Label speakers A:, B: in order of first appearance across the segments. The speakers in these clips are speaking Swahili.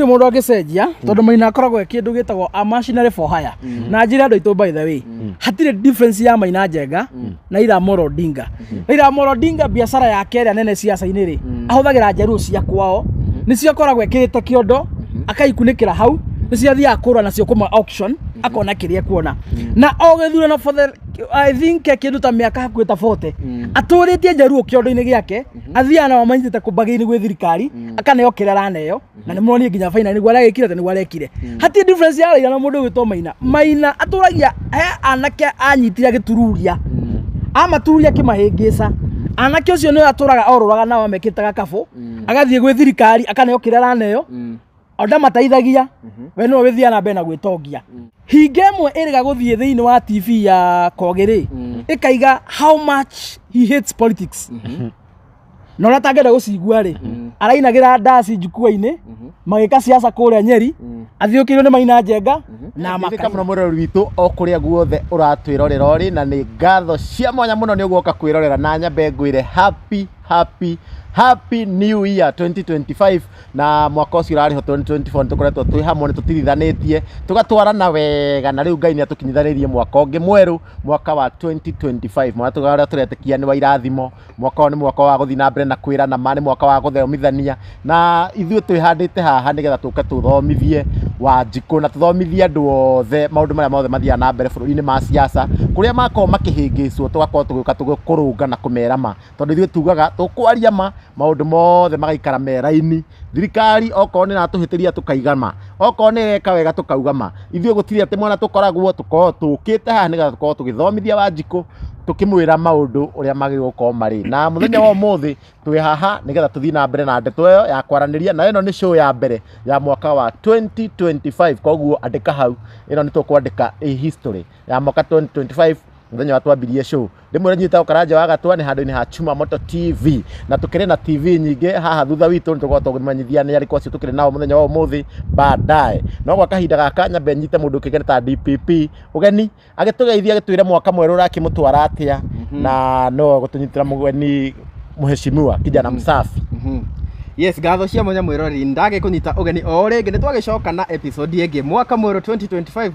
A: gutire mundu angicenjia tondu Maina akoragwo kindu gitagwo a machinery for hire na njira andu itu by the way hatire difference ya Maina Njenga na Raila Amolo Odinga. Raila Amolo Odinga biashara yake ria nene siasa-ini ri ahuthagira njaruo cia kwao nicio akoragwo ekirite kiondo akaikunikira hau nicio athia akura nacio kuma auction akona kiria kuona na ogethurano for the I think kindu ta miaka hakuhi ta 40 aturitie njaruo kiondo-ini giake athia na wamanyite kubagini gwi thirikari akaneo kiria raneo na ni muoni nginya final ni gwara gikire ni gwarekire hati difference ya Raila na mundu witwo Maina aturagia he anake anyitira gitururia amatururia kimahingisa anake ucio ni aturaga oruraga nao amekitaga kabu agathie gwi thirikari akaneo kiria raneo onda mataithagia we no withia na bena gwitongia hinga imwe iriga guthie thiini wa TV ya Kogiri ikaiga how much he hates politics no ratangenda gucigua ri arainagira ndasi njukua-ini magika siasa kuria Nyeri athiukirio ni Maina Njenga na
B: makaka muno murori witu okuria guothe uratwirorera ori na ni ngatho cia mwanya muno ni ugoka kwirorera na nyambe ngwire happy new year 2025 na mwaka ucio urariho 2024 tukoretwo twi hamwe ni tutirithanetie tugatwarana wega na riu Ngai ni atukinyithanirie mwaka ungi mweru mwaka wa 2025 mwana tugaria turetekia ni wa irathimo mwaka ni mwaka wa guthi na mbere na kwirana mani mwaka wa guthomithania na ithuĩ twihandite haha nigetha tuke tuthomithie Wanjiku na tuthomithie andu othe maundu maria mothe mathia na mbere bururi-ini ma siasa kuria makorwo makihingicwo tugakorwo tugiuka tugikurunga na kumerama tondu ithuĩ tugaga tukwaria maundu mothe magaikara meraini thirikari okorwo ni natuhitiria tukaigama okorwo ni eka wega tukaugama ithuĩ gutiri ati mwana tukoragwo tukite haha nigetha tukorwo tugithomithia Wanjiku tukimwira maundu uria magirwo gukorwo mari na muthenya wa umuthi twi haha nigetha tuthii na mbere na ndeto iyo ya kwaraniria na ino ni show ya mbere ya mwaka wa 2025 koguo andika hau ino ni tukwandika history ya mwaka 2025 muthenya wa twambirie show ndimwira nyita ukaraja wa gatwa ni handu-ini ha Chuma Moto TV na tukire na TV nyingi haha thutha witu ni tukorwo tugimanyithia ni ariko acio tukire nao muthenya wa umuthi baadaye no gwa kahinda gaka nyambe nyite mundu kigene ta DPP ugeni agitugeithia agitwire mwaka mweru urakimutwara atia na no gutunyitira mugeni muheshimiwa kijana msafi
C: Yes, gatho cia mwanya mwirori ndage kunyita ugeni o ringi ni twagicoka na episode ingi mwaka mweru 2025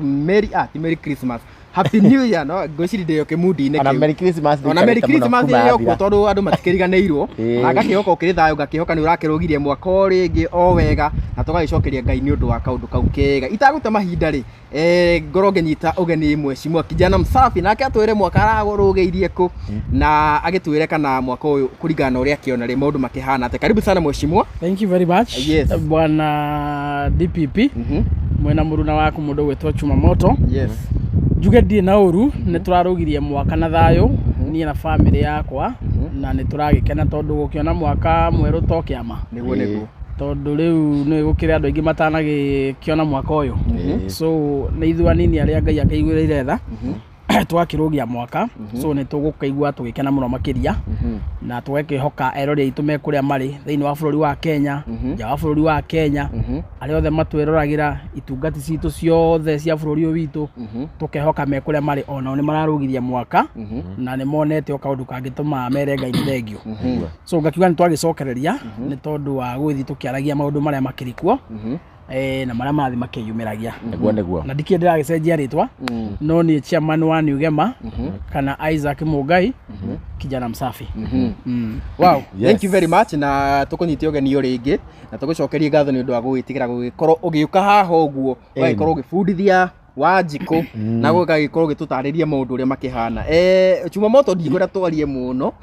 C: Merry Christmas Happy New Year no ngwiciri ndio kimudi-ini
B: ona Merry Christmas
C: ona Merry Christmas yo kwa tondu andu matikiriganeirwo agakihoka ukiridayo gakihoka ni urakirugirie mwaka o ringi o wega na tugagicokeria Ngai ni undu wa kaundu kau kega itaguta mahinda ri ngoro ngenyita ugeni mheshimiwa kijana msafi nake atwire mwaka aragurugeirie ku na agitwire kana mwaka uyu kuringana uria kiona ri maundu makihana ate karibu sana mheshimiwa.
A: Thank you very much.
C: Yes.
A: Bwana DPP mwena muruna waku mundu wetwa Chuma Moto.
C: Yes.
A: Njuge ndi na uru ni turarugirie mwaka na thayo nie na family yakwa na ni turagikena tondu gukiona mwaka mweru to kiama
C: niguo
A: tondu riu ni gukire andu aingi matanagikiona mwaka uyu so ni ithu anini aria Ngai akaiguire tha twakirugia mwaka so ni tugukaigua tugikena muno makiria na tugekihoka erori itu me kuria mari thiini wa bururi wa Kenya ja wa bururi wa Kenya aria othe matwiroragira itungati citu ciothe cia bururi witu tukehoka me kuria mari ona ni mararugiria mwaka na ni monete o kaundu kangituma mere Ngai thengio so ngakiuga ni twagicokereria ni tondu wa gwithi tukiaragia maundu maria makirikuo na maria mathi makiyumiragia
B: niguo
A: na ndikie ndiragicenjia ritwa no ni chairman wa Nugema kana Isaac Mugai kijana msafi.
C: Wow, yes. Thank you very much na tukunyitie ugeni ringi na tugucokeria ngatho ni undu wa gwitikira gugikorwo ugiuka haha uguo ugikorwo ugibundithia Wanjiku na gugagikorwo gitutariria maundu uria makihana Chuma Moto ndikwira twarie muno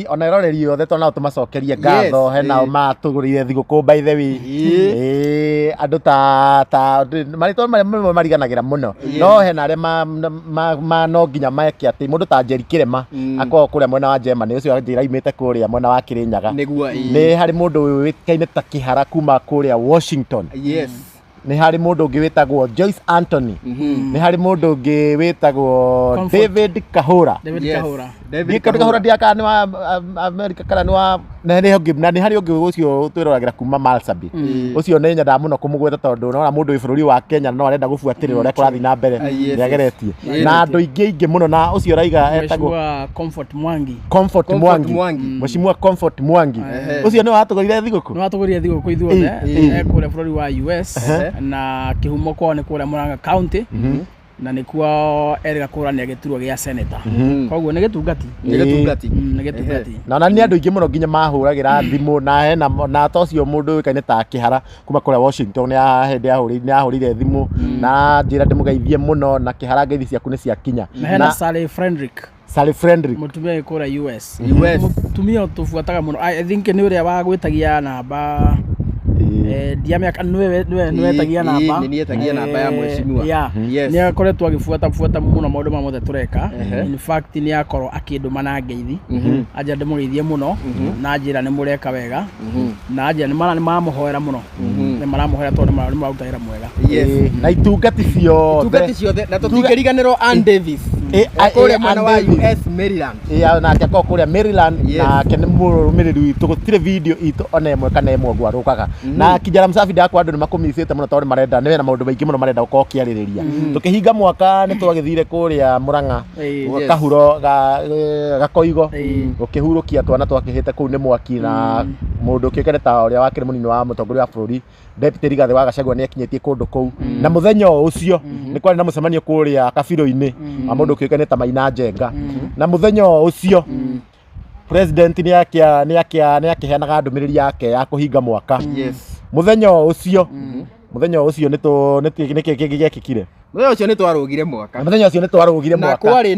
B: ona eroreri othe tona tumacokerie ngatho hena matugurire thiguku by the way andu ta marito mariganagira muno no hena aria ma no nginya make ati mundu ta Njeri Kirema akwa kuria mwena wa Germany ucio njira imite kuria mwena wa Kirinyaga
C: niguo
B: ni hari mundu wikaine ta Kihara kuma kuria Washington.
C: Yes.
B: nĩ harĩ mũndũ ũngĩ wĩtagwo Joyce Anthony, nĩ harĩ mũndũ ũngĩ wĩtagwo David Kahura. David Kahura ndiaka nĩ wa America kana nĩ wa na nĩ harĩ ũngĩ ũcio twĩroragĩra kuma Marsabit. Ũcio nĩ nyendaga mũno kũmũgweta tondũ no mũndũ wĩ bũrũri wa Kenya no arenda gũbuatĩrĩra ũrĩa kũrathiĩ na mbere nĩageretie na andũ ingĩ mũno, na ũcio raiga etagwo Comfort Mwangi. Mheshimiwa Comfort Mwangi ũcio nĩ watũgorire thigũkũ ithuothe kũrĩa bũrũri wa US na kĩhumo kwao nĩ kũrĩa Murang'a County na nĩkuo erĩga kũrania gĩturwa gĩa senator. Koguo nĩ gĩtungati na nĩ andũ aingĩ mũno nginya mahũragĩra thimũ na hena na tocio mũndũ ũĩkaine ta Kĩhara kuma kũrĩa Washington nĩ ahũrire thimũ na njĩra ndĩmũgeithie mũno na Kĩhara ngeithi ciaku nĩ ciakinya. Na hena Sally Frederick mutumia kũrĩa US mutumia tufuataga mũno. I think nĩ ũrĩa wagwĩtagia namba ndiamĩaka nĩwe etagia namba ya mheshimiwa. Nĩ akoretwo agĩbuata mũno maũndũ ma mothe tũreka. In fact nĩ akorwo akĩndũma na ngeithi anja ndĩmũgeithie mũno na njĩra nĩ mũreka wega na njĩra nĩ maramũhoera mũno, nĩ maramũhoera tondũ nĩ mararutĩra mwega na itungati ciothe na tũtingĩriganĩrwo Ann Davis kũrĩa mwena wa US Maryland. Nake akorwo kũrĩa Maryland nake nĩ mũrũmĩrĩri witũ, gũtirĩ video itũ ona ĩmwe kana ĩmwe ngwarũkaga na Kijana Msafi ndakwa andũ nĩ makumicĩte mũno tondũ marenda nĩ na maũndũ maingĩ mũno marenda gũkorwo kĩarĩrĩria. Tũkĩhinga mwaka nĩ twagĩthire kũrĩa Murang'a Kahuro Gakoigo gũkĩhurũkia twana twakĩhĩte kũu nĩ mwaki na mũndũ ũkĩũkĩte ta ũrĩa wakĩrĩ mũnini wa mũtongoria wa bũrũri Deputy Rigathĩ wa Gachagua nĩ akinyĩtie kũndũ kũu na mũthenya ũcio nĩ kwarĩ na mũcemanio kũrĩa Kabiro-inĩ wa mũndũ ũkĩũkĩte ta Maina Njenga na mũthenya ũcio President nĩ akĩheanaga ndũmĩrĩri yake ya kũhinga mwaka. Mũthenya ũcio nĩkĩgĩekĩkire. Mũthenya ũcio nĩ twarũgire mwaka. Na kwarĩ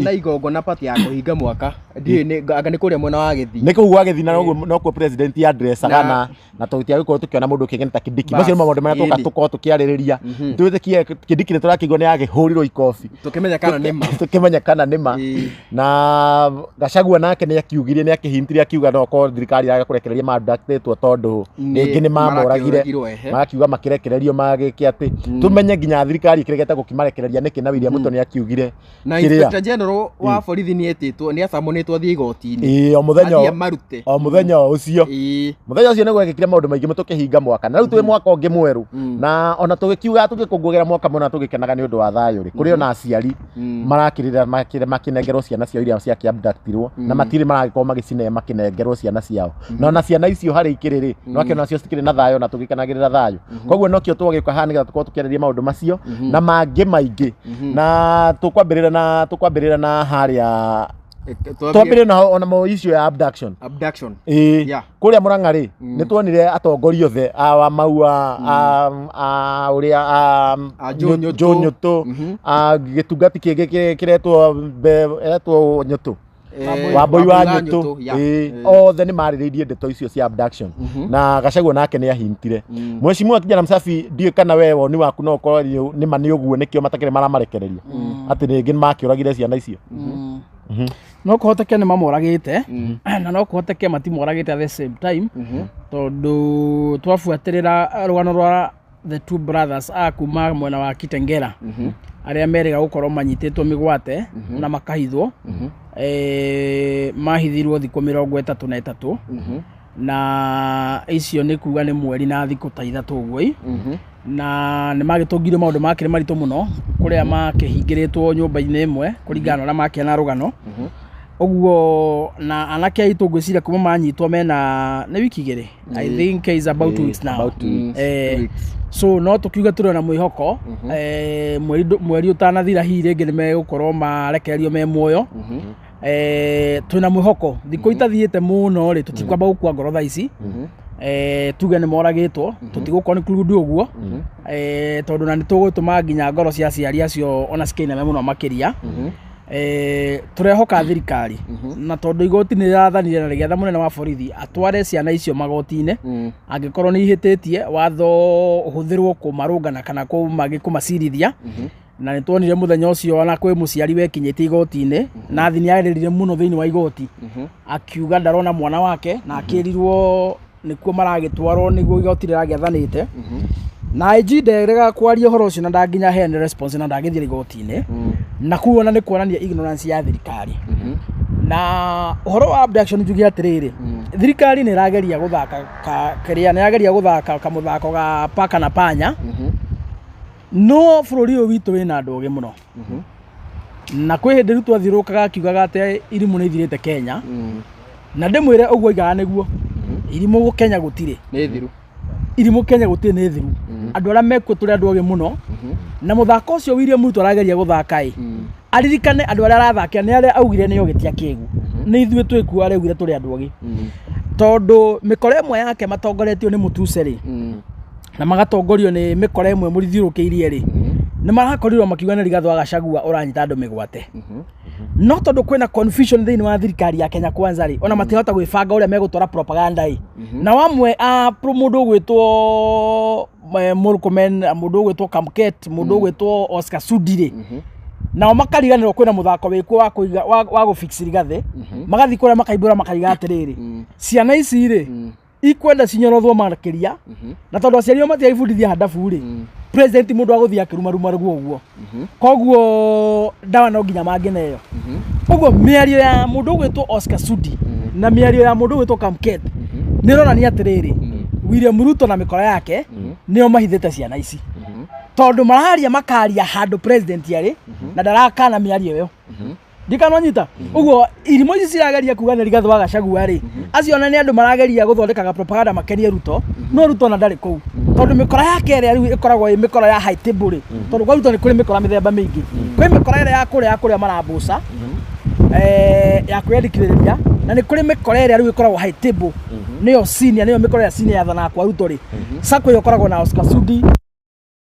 B: na igongona pati ya kũhinga mwaka. Anga nĩ kũrĩa mwena wa Gĩthii. Nĩ kũu gwa Gĩthii na nokuo president ya addressaga na tũtiagĩkorwo tũkĩona mũndũ ũkĩgeni ta Kindiki. Macio nĩ maũndũ marĩa tũkorwo tũkĩarĩrĩria. Twĩtĩkie Kindiki nĩ tũrakĩigua nĩ agĩhũrirwo ikobi. Tũkĩmenya kana nĩma. Na Gachagua nake nĩ akiugire nĩ akĩhintire akiuga no korwo thirikari yage kũrekereria mandaktetwo tondũ rĩngĩ nĩ mamoragire magakiuga makĩrekererio magĩke atĩ tumenye nginya thirikari ĩkĩregete gũkĩmarekereria nĩkĩ na William Ruto nĩ akiugire na Inspector General wa borithi nĩ etĩtwo nĩ acamonĩtwo thiĩ igoti-inĩ o mũthenya ũcio nĩ gwekĩkire maũndũ maingĩ tũkĩhinga mwaka na rĩu twĩ mwaka ũngĩ mwerũ na ona tũgĩkiuga tũgĩkũngũĩra mwaka mũna tũgĩkenaga nĩ ũndũ wa thayũ kũrĩ ona aciari marakĩrĩra makĩnengerwo ciana ciao iria ciakĩabductirwo na matirĩ maragĩkorwo magĩcine makĩnengerwo ciana ciao na ona ciana icio harĩ ikĩrĩ no akĩona nacio citikĩrĩ na thayũ na tũgĩkenagĩrĩra thayũ. Koguo nokĩo twagĩũka haha nĩgetha tũkorwo tũkĩarĩrĩria maũndũ macio na mangĩ maingĩ na tũkwambĩrĩra na harĩa twambĩrĩria na ona mo issue ya abduction kũrĩa Murang'a rĩ nĩ tuonire atongoria othe a Maua ũrĩa Nyũtũ gĩtungati kĩngĩ kĩretwo Nyũtũ Wambui wa Nyũtũ othe nĩ marĩrĩirie ndeto icio cia abduction na Gachagua nake nĩ ahintire. Mheshimiwa Kijana Msafi ndiũĩ kana we woni waku no ũkorwo nĩma nĩ ũguo nĩkĩo matakĩrĩ maramarekereria atĩ rĩngĩ nĩ makĩũragire ciana icio. No kũhoteke nĩ mamoragĩte na no kũhoteke matimoragĩte at the same time tondũ twabuatĩrĩra rũgano rwa the two brothers a kuma mwena wa Kitengela arĩa merĩga gũkorwo manyitĩtwo mĩgwate na makahithwo mahithirwo thikũ 33 na icio nĩ kuga nĩ mweri na thikũ ta 3 ũguo na nĩ magĩtũngire maũndũ makĩrĩ maritũ mũno kũrĩa makĩhingĩrĩtwo nyũmba-inĩ ĩmwe kũringana na makĩana rũgano ũguo na anake aitũ ngwĩciria kuma manyitwo mena nĩ wiki igĩrĩ I think is about 2 weeks now so no tũkiuga tũrĩ na mwĩhoko mweri ũtanathira hihi rĩngĩ nĩ megũkorwo marekererio me muoyo twĩna mwĩhoko thikũ itathiĩte mũno rĩ tũtikwamba gũkua ngoro thaa ici tuge nĩ moragĩtwo tũtigũkonclude ũguo tondũ na nĩ tũgũtũma nginya ngoro cia aciari acio ona cikĩiname mũno makĩria tũrehoka thirikari na tondũ igoti nĩ rĩrathanire na rĩgetha mũnene wa borithi atware ciana icio magoti-inĩ angĩkorwo nĩ ihĩtĩtie watho ũhũthĩrwo kũmarũngana kana kũmacirithia na nĩ tuonire mũthenya ũcio ona kwĩ mũciari wekinyĩtie igoti-inĩ na thi nĩ arĩrire mũno thĩinĩ wa igoti akiuga ndarona mwana wake na akĩrirwo nĩkuo maragĩtwarwo nĩguo igoti rĩragĩathanĩte
A: na IG nderega kwaria horo ucio na ndaginya heane response na ndagithire igoti-ini na kuona ni kuonania ignorance ya thirikari na horo wa abduction jugi atiriri thirikari ni rageria guthaka kiria ni rageria guthaka kamuthako ga paka na panya no bururi uyu witu wina andu oge muno na kwi hindi ritu athirukaga akiugaga ate irimu ni ithirite Kenya na ndimwire uguo igaga niguo irimu gu Kenya gutire
C: ni thiru
A: irimu Kenya gutire ni thiru andu aria mekuo turi andu oge muno na muthako ucio William Ruto arageria guthaka aririkane andu aria arathakia ni aria augire ni ogetia kigu ni ithuĩ twĩkuo aregire tũrĩ andũ ogi tondũ mĩkora ĩmwe yake matongoretio nĩ Mũtuseri na magatongorio nĩ mĩkora ĩmwe mũrithiũrũkĩirie rĩ nĩ marakorirwo makiuga nĩ Rigathĩ wa Gachagua ũranyita andũ mĩgwate no tondũ kwĩna confusion thĩinĩ wa thirikari ya Kenya Kwanza rĩ ona matihota gwĩbanga ũrĩa megũtwara propaganda na wamwe mũndũ ũgwĩtwo Murkomen mũndũ ũgwĩtwo Kamket mũndũ ũgwĩtwo Oscar Sudi rĩ nao makariganirwo kwina muthako wikwo wa kuiga wa gufix Rigathĩ magathi kuria makaimbura makaiga atiriri ciana ici ri ikwenda cinyorothwo makiria na tondu aciari matia ibundithia hadafu ri president mundu aguthia kiruma guo koguo ndawa no nginya mangeneyo uguo miario ya mundu gwitwo Oscar Sudi na miario ya mundu gwitwo Kamket nironania atiriri William Ruto na mikora yake nio mahithite ciana ici tondu maraharia makaria handu president yari na ndarakana miario yo ndikanonyita uguo irimo ici cirageria kuga na Rigathĩ wa Gachagua ri acio na ni andu marageria guthondekaga propaganda makeria Ruto no Ruto na ndari kuu tondu mikora yake iri riu ikoragwo mikora ya high table ri tondu kwa Ruto ni kuri mikora mithemba mingi kwi mikora iri ya kuria marambuca ya kwendikiriria na ni kuri mikora iri riu ikoragwo high table niyo senior niyo mikora ya senior ya thana kwa Ruto ri sako ikoragwo na Oscar Sudi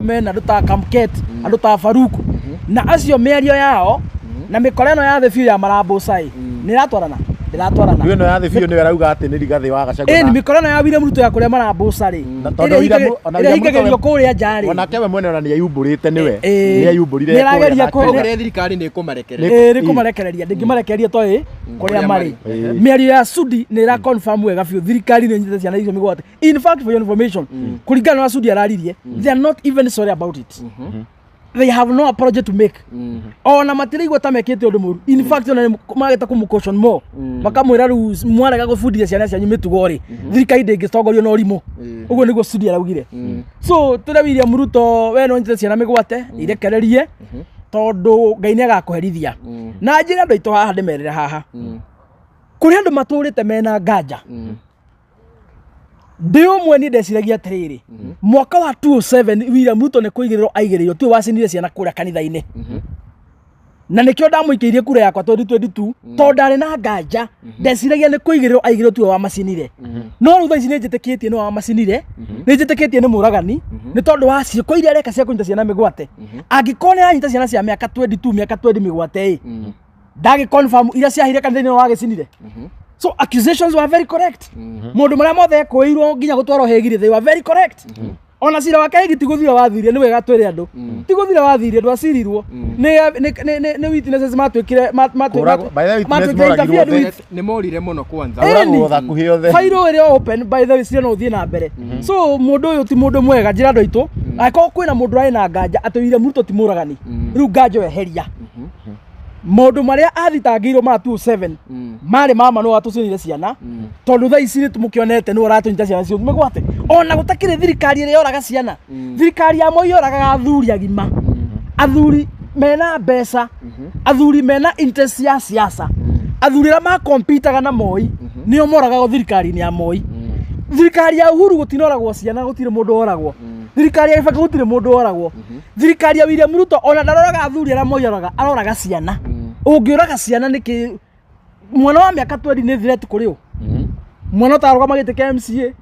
A: mena nduta Kamket nduta Faruku na acio miario yao na mikora ino ya the few ya marambuca ni ratwarana ndiratwarana
B: ino ya the few ni arauga ati ni Rigathĩ wa Gachagua
A: ni mikora ino ya William Ruto ya kuria marambuca ri ire higagerio kuria njari
B: onake we mwene ona ni ayumburite niwe ni ayumburire
C: ni rageria kuria thirikari ni kumarekereria
A: ni kumarekereria ndingimarekereria toi kuria mari miario ya Sudi ni ra confirm wega biu thirikari ni nyite ciana icio migwate in fact for your information kuringana na Sudi araririe they are not even sorry about it they have no apology to make ona matiraigwa ta mekete undu muru in fact ona mageta kumcaution more makamwira ru mwarega gubundithia ciana cianyu mitugo ri thirikari ndingitongorio na urimo uguo niguo Sudi araugire so tira William Ruto we no nyite ciana migwate irekererie tondu Ngai ni agakuherithia na njira andu aitũ haha ndimerire haha kuri andu maturite mena nganja ndio mweni ndeciragia atiriri mwaka wa 2007 William Ruto ni kuigirirwo aigirirwo tu wacinire ciana kuria kanitha-ini na nikio ndamuikirie kura yakwa 2022 tondu ndari na nganja ndeciragia ni kuigirirwo aigirirwo tu wa macinire no rutha ici ni njitikitie ni wa macinire ni njitikitie ni muragani ni tondu wa ciiko iria reka cia kunyita ciana migwate angikone anyita ciana cia miaka 22 miaka 20 migwate ndagi confirm iria ciahire kanitha-ini wa gicinire so accusations were very correct mundu maria mothe kuirwo nginya gutwaro hegire they were very correct ona cira wake hegi tiguthira wathirie ni wega twire andu tiguthira wathirie andu acirirwo ni witnesses matwikire
C: ni morire muno kwanza
B: uragutha kuhi othe
A: fairo ire open by the way cira no uthie na mbere so mundu uyu ti mundu mwega njira andu aitu ako kwina mundu rai na nganja ati William Ruto ti muragani riu nganja weheria mundu maria athitangirwo ma 27 mari mama no atucinire ciana tondu tha ici nitumukionete ni uratunyita ciana cio migwate ona gutakire thirikari ire yoraga ciana thirikari ya Moi yoraga athuri agima athuri mena mbeca athuri mena interest ya siasa athuri ra ma compitaga na Moi nio moraga thirikari ni ya Moi thirikari ya Uhuru gutinoragwo ciana gutire mundu oragwo thirikari ya Kibaki gutire mundu oragwo thirikari ya William Ruto ona ndaroraga athuri ra Moi aroraga ciana ungiuraga ciana niki mwana wa miaka 20 ni threat kuri u mwana taroga magite ka MCA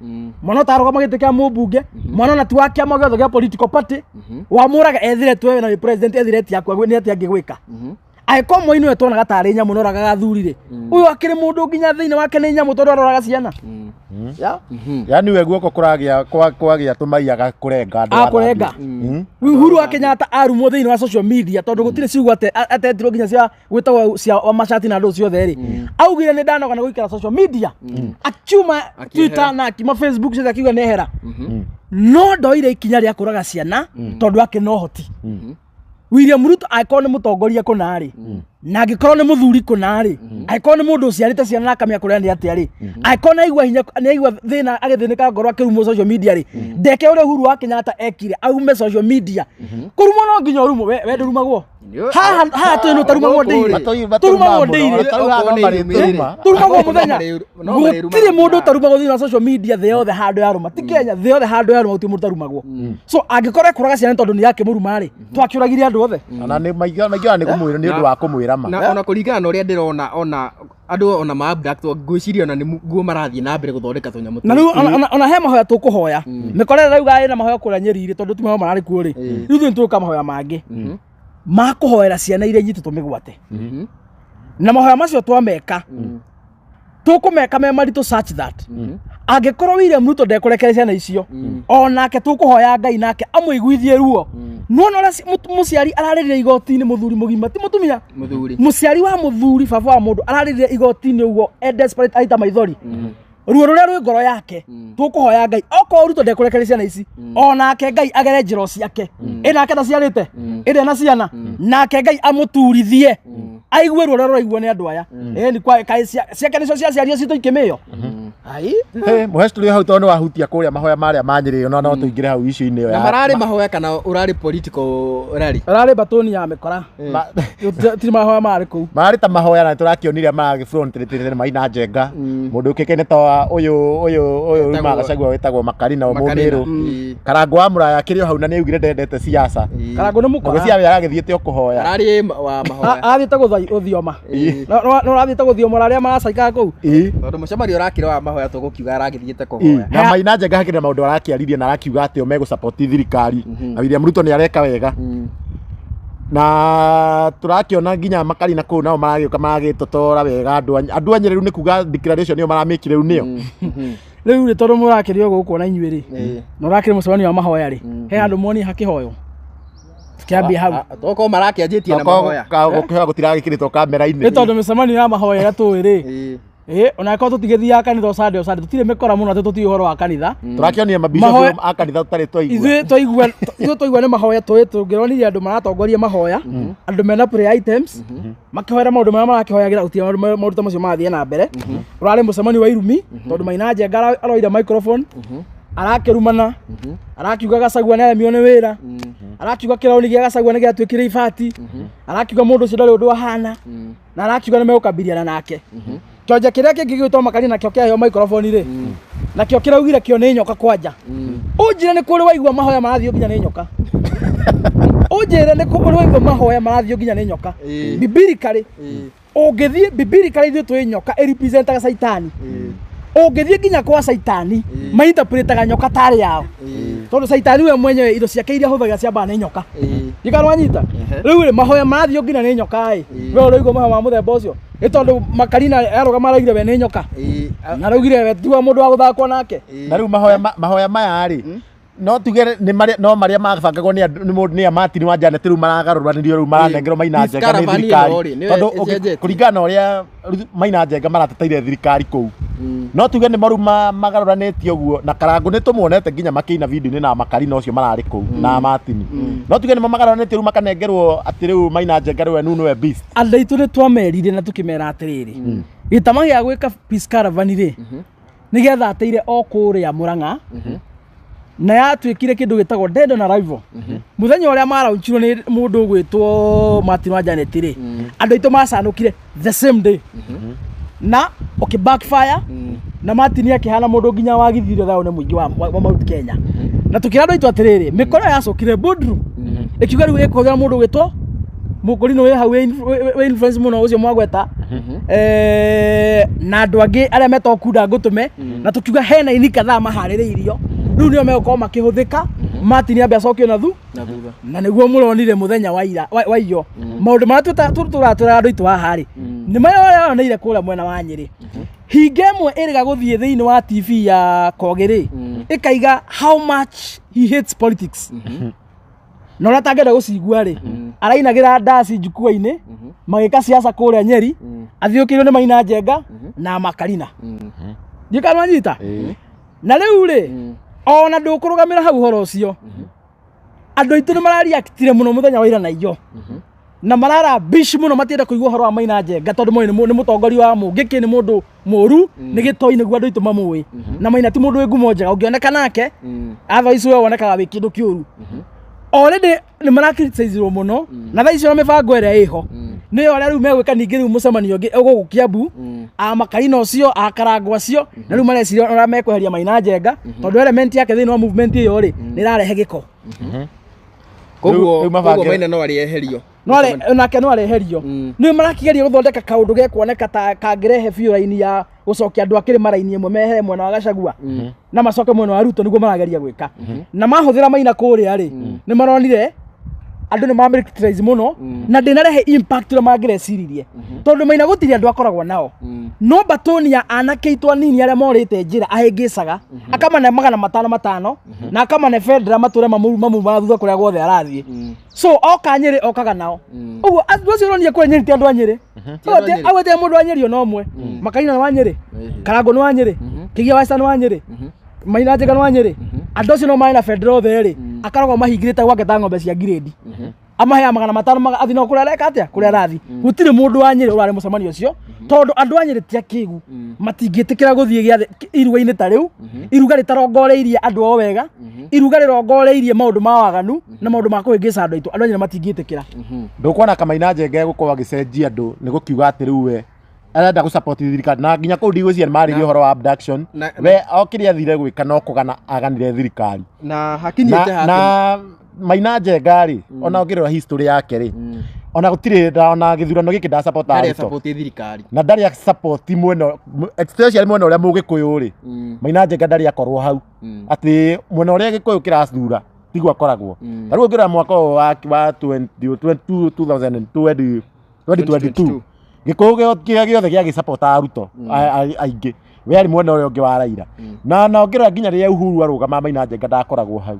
A: mwana taroga magite ka mubunge mwana na tuakia magotho ga political party wa muraga threat we na president threat yakwa ni ati angigwika aiko Moi no etona gatari nyamu no raga gathurire uyu akiri mundu nginya thiine wake ni nyamu tondu aroraga ciana ya
B: yani we guoko kuragia kwagia tumaiaga kurenga andu
A: akurenga Uhuru wa Kenyatta arumo thiine wa social media tondu gutire ciugo atetiro nginya cia gwitagwo cia wa mashati na andu ciothe ri augire ni ndanoga na guikara social media akiuma Twitter na akima Facebook cia kiuga nehera no ndoire ikinya ria kuraga ciana tondu ake no hoti William Ruto akorwo nĩ mũtongoria kũna-rĩ na angĩkorwo nĩ mũthuri kũna-rĩ akorwo nĩ mũndũ ũciarĩte ciana na akamĩa kũrĩa atĩa-rĩ akorwo nĩaigua hinya nĩaigua thĩna agĩthĩnĩka ngoro akĩrumwo social media-rĩ ndeke ũrĩa Uhuru wa Kenyatta ekire aume social media kũrumwo no nginya ũrumwo we ndũrumagwo haha twĩ tarumagwo ndĩire turumagwo ndĩire turumagwo mũthenya gũtirĩ mũndũ tarumagwo thĩinĩ wa social media thĩ yothe handũ ya rũma ti Kenya thĩ yothe handũ ya rũma gũtirĩ mũndũ tarumagwo so angĩkorwo ekũraga ciana tondũ nĩ yake mũruma-rĩ twakĩũragire andũ othe
B: ona nĩ maingĩ nĩ kũmwĩra nĩ ũndũ wa kũmwĩra ma
C: na ona kũringana na ũrĩa ndĩrona ona andũ ona ma-abduct ngwĩciria ona nĩguo marathiĩ na mbere gũthondeka tũnyamũ
A: na rĩu ona he mahoya tũkũhoya mĩkorere rauga ĩna mahoya kũrĩa Nyeri-rĩ tondũ ti mahoya mararĩ kuo-rĩ rĩu thĩ nĩtũĩka mahoya mangĩ ma kũhoera ciana iria nyitĩ tũmĩgwate na mahoya macio twameka tũkũmeka me maritũ such that angĩkorwo William Ruto ndekũrekereria ciana icio onake tũkũhoya Ngai nake amũiguithie ruo nuona ũrĩa mũciari ararĩrĩra igoti-inĩ mũthuri mũgima ti mũtumia mũciari wa mũthuri baba wa mũndũ ararĩrĩra igoti-inĩ ũguo desperate aita maithori ruo rũrĩa rwĩ ngoro yake tũkũhoya Ngai okorwo Ruto ndekũrekereria ciana ici onake Ngai agere njĩra ciake ĩnake ndaciarĩte ĩrĩa na ciana nake Ngai amũturithie aigue ruo rũrĩa rũraiguo nĩ andũ aya ni kwa ciake nĩcio ciaciario citũ ikĩmĩyo ai
B: mũhecitũrio hau tondũ wahutia kũrĩa mahoya marĩa ma Nyeri no tũingĩre hau issue-inĩ ĩyo
C: na mararĩ mahoya kana ũrarĩ political rally
A: ararĩ batoni ya mĩkora ti mahoya marĩ kũu
B: mararĩ ta mahoya na tũrakĩonire magĩfront rĩtĩrĩre Maina Njenga mũndũ ũkĩkene ta ũyũ Magacagua wĩtagwo Makarina Mũmĩrũ Karango wa Mũraya akĩrĩ hau na nĩaugire ndendete siasa
A: Karango nĩ mũkora
B: gũcia wĩra agĩthiĩte o kũhoya
C: ararĩ wa mahoya
A: athiĩte gũthioma no athiĩte gũthioma arĩa maracaikaga kũu
C: tondũ mũcemanio ũrakĩrĩ wa mahoya tũgũkiuga aragĩthiĩte kũhoya
B: na Maina Njenga hakĩrĩ maũndũ arakĩaririe na arakiuga atĩ o megũ-support thirikari na William Ruto nĩ areka wega na tũrakĩona nginya Makarina kũu nao maragĩũka maragĩtotora wega andũ a Nyeri rĩu nĩ kuga declaration ĩyo maramĩkire rĩu nĩyo
A: rĩu rĩ tondũ mũrakĩrĩ o gũkũ na inyuĩ-rĩ na ũrakĩrĩ mũcemanio wa mahoya-rĩ he andũ moni hakĩhoyo kĩambia hau
C: tokorwo marakĩanjĩtie na mahoya
B: gũkĩhoya gũtiragĩkĩrĩtwo kamera-inĩ
A: nĩ tondũ mĩcemanio ya mahoya tũĩ-rĩ ona ko tũtigĩthiaga kanitha Sunday tũtirĩ mĩkora mũno atĩ tũtiĩ ũhoro wa kanitha
B: tũrakĩonire mabishop a kanitha tũtarĩ twaigua
A: twaigua nĩ mahoya tũĩ tũngĩronire andũ maratongoria mahoya andũ mena prayer items makĩhoera maũndũ marĩa marakĩhoyagĩra gũtirĩ maũndũ macio mathiĩ na mbere ũrarĩ mũcemanio wa irumi tondũ Maina Njenga aroire microphone arakĩrumana arakiuga Gachagua nĩaremio nĩ wĩra arakiuga kĩrauni gĩa Gachagua nĩ gĩatuĩkire ibati arakiuga mũndũ ũcio ndarĩ ũndũ ahana na arakiuga nĩmegũkambiriana nake kĩonje kĩrĩa kĩngĩ gĩgwĩtwo Makarina nakĩo kĩaheo microphone-rĩ nakĩo kĩraugire kĩo nĩ nyoka kwanja ũnjĩre nĩ kũrĩ waigua mahoya marathiĩ nginya nĩ nyoka ũnjĩre nĩ kũrĩ waigua mahoya marathiĩ nginya nĩ nyoka bibirikari ũngĩthiĩ bibirikari ithuĩ twĩ nyoka ĩrepresentaga Saitani ũngĩthiĩ nginya kwa Saitani mainterpretaga nyoka tarĩ yao tondũ Saitani we mwenyewe indo ciake iria hũthagĩra ciambaga nĩ nyoka gĩkanwanyita rĩu-rĩ mahoya marathiĩ nginya nĩ nyoka-ĩ we ũraigua mahoya ma mũthemba ũcio nĩ tondũ Makarina arũgama araugire we nĩ nyoka na araugire we tiwa mũndũ wa gũthakwo nake
B: na rĩu mahoya maya-rĩ no tuge no marĩa mabangagwo nĩ Martin wa Janet rĩu maragarũranĩrio rĩu maranengerwo Maina Njenga nĩ thirikari tondũ kũringana na ũrĩa Maina Njenga marateteire thirikari kũu no tuge nĩ maruma magarũranĩtio ũguo na Karango nĩ tũmuonete nginya makĩina video-inĩ na Makarina ũcio mararĩ kũu na Martin no tuge nĩ magagarũranĩtio rĩu makanengerwo atĩ rĩu Maina Njenga rĩu nu nĩwe beast
A: andũ aitũ nĩ twamerire na tũkĩmera atĩrĩrĩ gĩtama gĩa gwĩka peace caravan-rĩ nĩgetha ateire o kũrĩa Mũrang'a na yatuĩkire kĩndũ gĩtagwo Dead on Arrival mũthenya ũrĩa maraunchirwo nĩ mũndũ ũgwĩtwo Martin wa Janet-rĩ andũ aitũ macanũkire the same day na backfire na Martin akĩhana mũndũ nginya wagithire thayũ nĩ mũingĩ wa Mount Kenya na tũkĩra andũ aitũ atĩrĩrĩ mĩkora yacokire boardroom ĩkiuga rĩu ĩkũhũthĩra mũndũ ũgwĩtwo Mũkũrinũ wĩ hau wĩ influence mũno ũcio mwagweta na andũ angĩ arĩa metokunda ngũtũme na tũkiuga hena ini kadhaa maharĩrĩirio rĩu nĩo megũkorwo makĩhũthĩka Martin ambe acokio na thutha na nĩguo mũronire mũthenya wa iyo maũndũ marĩa tũratũra andũ aitũ haha-rĩ nĩ marĩa yoneire kũrĩa mwena wa Nyeri hinga ĩmwe ĩrĩga gũthiĩ thĩinĩ wa TV ya Kogi-rĩ ĩkaiga how much he hates politics na ũrĩa atangĩenda gũcigua-rĩ arainagĩra ndaci njukua-inĩ magĩka siasa kũrĩa Nyeri athiũkĩrĩirwo nĩ Maina Njenga na Makarina gĩkanwanyita na rĩu-rĩ ona ndukurugamira hau horo ucio andu aitu ni marariaktire muno muthenya wa ira na iyo na marara bish muno matienda kuigua horo wa Maina Njenga tondu moi ni mutongoria wa mungiki ni mundu muru ni gitoi niguo andu aitu mamui na Maina ti mundu ngumo njega ungioneka nake otherwise we wonekaga wi kindu kiuru already ni marakriticize muno na thaa icio mibango ĩrĩa ĩho nĩ oria rĩu megwĩka ningĩ rĩu mũcemanio ũngĩ gũkũ Kiambu Makarina ũcio Karangwa acio na rĩu mareciria ona mekweheria Maina Njenga tondũ element yake thĩinĩ wa movement ĩyo rĩ nĩ ĩrarehe gĩko
C: koguo Maina no arieherio
A: nake no areherio nĩ marakigeria gũthondeka kaũndũ gekuoneka ta kangĩrehe biũ-raini ya gũcokia andũ akĩrĩ maraini ĩmwe mehere mwena wa Gachagua na macoke mwena wa Ruto nĩguo marageria gwĩka na mahũthĩra Maina kũrĩa rĩ nĩ maronire andu ni mamerictirize muno na ndinarehe impact ro mangĩreciririe tondu Maina gũtirĩ andu akoragwo nao no Batonia anake itwa nini aria morite njira ahĩngĩcaga akamane 500 na akamane federa mature mamu thutha kũrĩa guothe arathie so oka Nyeri okaga nao ũguo andu acio ronia kũrĩa Nyeri ti andu a Nyeri awete mundu wa Nyeri no mwe Makarina ni wa Nyeri Karangwa ni wa Nyeri Kĩgia wa Western ni wa Nyeri Maina Njenga ni wa Nyeri andu acio no maina federa othe rĩ akaragwo mahingirite gwake ta ng'ombe cia grade amahea 500 athi no kũrĩa areka atia kũrĩa arathi gũtirĩ mundu wa Nyeri ũrarĩ mũcemanio ũcio tondu andu a Nyeri ti akĩgu matingĩtĩkĩra gũthiĩ gĩathĩ iruga-inĩ ta rĩu iruga rĩtarongoreirie andu o wega iruga rĩrongoreirie maũndũ ma waganu na maũndũ ma kũhĩngĩca andu aitũ andu a Nyeri matingĩtĩkĩra
B: ndũkuona Maina Njenga gũkorwo agĩcenjia andu nĩ gũkiuga atĩ rĩu we arenda gũsupport thirikari na nginya kũu ndigwĩciria nĩmarĩrie ũhoro wa abduction we okĩrĩa athire gwĩka no kũgana aganire thirikari
C: na hakinyĩte hake
B: na Maina Njenga rĩ ona ũngĩrora history yake rĩ ona gũtirĩ ona gĩthurano gĩkĩ nda support
C: thirikari
B: na ndarĩ support mwena especially mwena ũrĩa mũgĩkũyũ rĩ Maina Njenga ndarĩ akorwo hau atĩ mwena ũrĩa gĩkũyũ kĩrathura tiguo akoragwo tarĩu ũngĩrora mwaka wa 2022 gĩkũyũ gĩothe gĩa gĩsupport Ruto aingĩ we arĩ mwena ũrĩa ũngĩ wa Raila na ũngĩrora nginya rĩrĩa Uhuru arũgama Maina Njenga ndakoragwo hau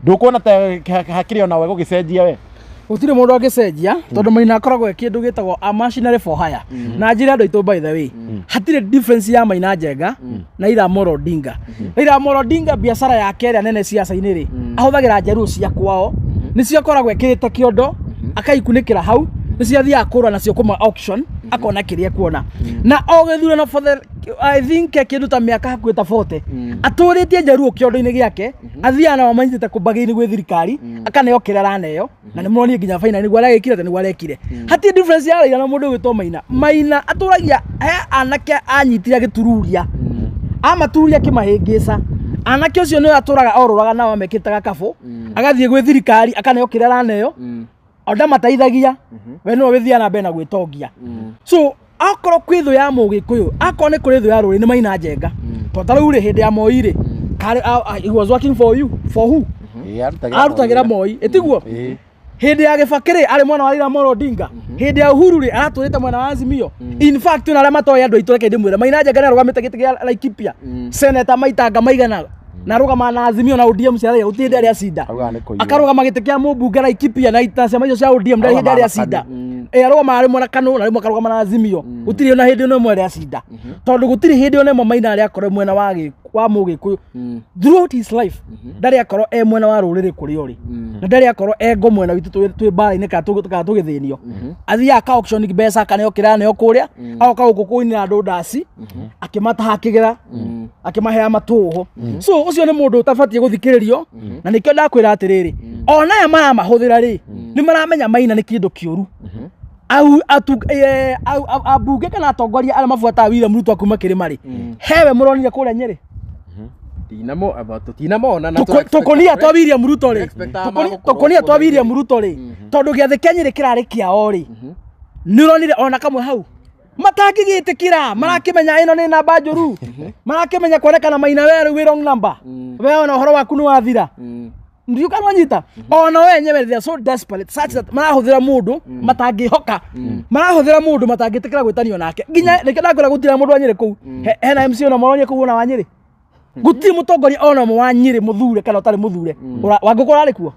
B: ndũkuona ta hakĩrĩ ona we gũgĩcenjia we
A: gũtirĩ mũndũ angĩcenjia tondũ Maina akoragwo kĩndũ gĩtagwo a machinery for hire na njĩra andũ aitũ by the way hatirĩ difference ya Maina Njenga na Raila Amolo Odinga Raila Amolo Odinga biacara yake ĩrĩa nene siasa-inĩ rĩ ahũthagĩra njaruo cia kwao nĩcio akoragwo ekĩrĩte kĩondo akaikunĩkĩra hau nĩcio athiaga kũrũa nacio kuma auction akona kĩrĩa kuona na o gĩthurano for the I think kĩndũ ta mĩaka hakuhĩ ta 40 atũrĩtie njaruo kĩondo-inĩ gĩake athiaga nao manyitĩte kũmbagĩini gwĩ thirikari akaneo kĩrĩa araneo na nĩ mũronire nginya faina nĩguo aragĩkire ta nĩguo arekire hatirĩ difference ya Raila na mũndũ ũgĩtwo Maina atũragia anake anyitire gĩtururia amatururia kĩmahĩngĩca anake ũcio nĩ atũraga orũraga nao amekĩte gakabũ agathiĩ gwĩ thirikari akaneo kĩrĩa araneo onda mateithagia we no withia na mbere na gwĩtongia so akorwo kwĩ thũ ya mũgĩkũyũ akorwo nĩ kũrĩ thũ ya rũrĩrĩ nĩ Maina Njenga to tarĩu rĩ hĩndĩ ya Moi rĩ he was working for you for who arutagĩra Moi ĩtiguo hĩndĩ ya Kibaki rĩ arĩ mwena wa Raila Amolo Odinga hĩndĩ ya Uhuru rĩ aratũrĩte mwena wa Azimio in fact ona arĩa matoĩ andũ aitũ reke ndĩmwĩre Maina Njenga nĩ arũgamĩte gĩtĩ gĩa Laikipia Senator maitanga maigana na rũgama na Azimio na ODM cia rĩu gũtirĩ ndĩ arĩa cinda akarũgama gĩtĩ kĩa mũmbunge Laikipia na itaciama icio cia ODM ndĩ arĩa cinda arũgama arĩ mwena KANU na rĩmwe akarũgama na Azimio gũtirĩ ona hĩndĩ ĩno ĩmwe arĩa cinda tondũ gũtirĩ hĩndĩ ona ĩmwe Maina arĩa akorwo mwena wa mũgĩkũyũ throughout his life ndarĩ akorwo mwena wa rũrĩrĩ kũrĩ ũrĩ na ndarĩ akorwo ngo mwena witũ twĩ mbara-inĩ kana tũgĩthĩnio athiaga ka auction mbeca akaneo kĩrĩa aneo kũrĩa agoka gũkũ kũinĩra andũ ndaci akĩmataha kĩgera akĩmahea matũhũ so ũcio nĩ mũndũ ũtabatiĩ gũthikĩrĩrio na nĩkĩo ndakwĩra atĩrĩrĩ ona aya maramahũthĩra rĩ nĩ maramenya Maina nĩ kĩndũ kĩũru ambunge kana atongoria arĩa mabuataga William Ruto kuma kĩrĩma rĩ hewe mũronire kũrĩa Nyeri
C: tutinamona na
A: tukonia twa William Ruto rĩ tukonia twa William Ruto rĩ tondũ gĩathĩ kĩa Nyeri kĩrarĩ kĩao rĩ nĩ ũronire ona kamwe hau matangĩgĩtĩkĩra marakĩmenya ĩno nĩ namba njũru marakĩmenya kuonekana Maina we rĩu wĩ wrong number we ona ũhoro waku nĩ wathira ndio kana nyita ona we nyewe they are so desperate such that marahũthĩra mũndũ matangĩhoka marahũthĩra mũndũ matangĩtĩkĩra gwĩtanio nake nginya nĩkĩndakũra gũtira mũndũ wa Nyeri kũu hena MC ona moronye kũu ona wa Nyeri gũtirĩ mũtongoria ona wa Nyeri mũthure kana ũtarĩ mũthure wangũkora arĩ kuo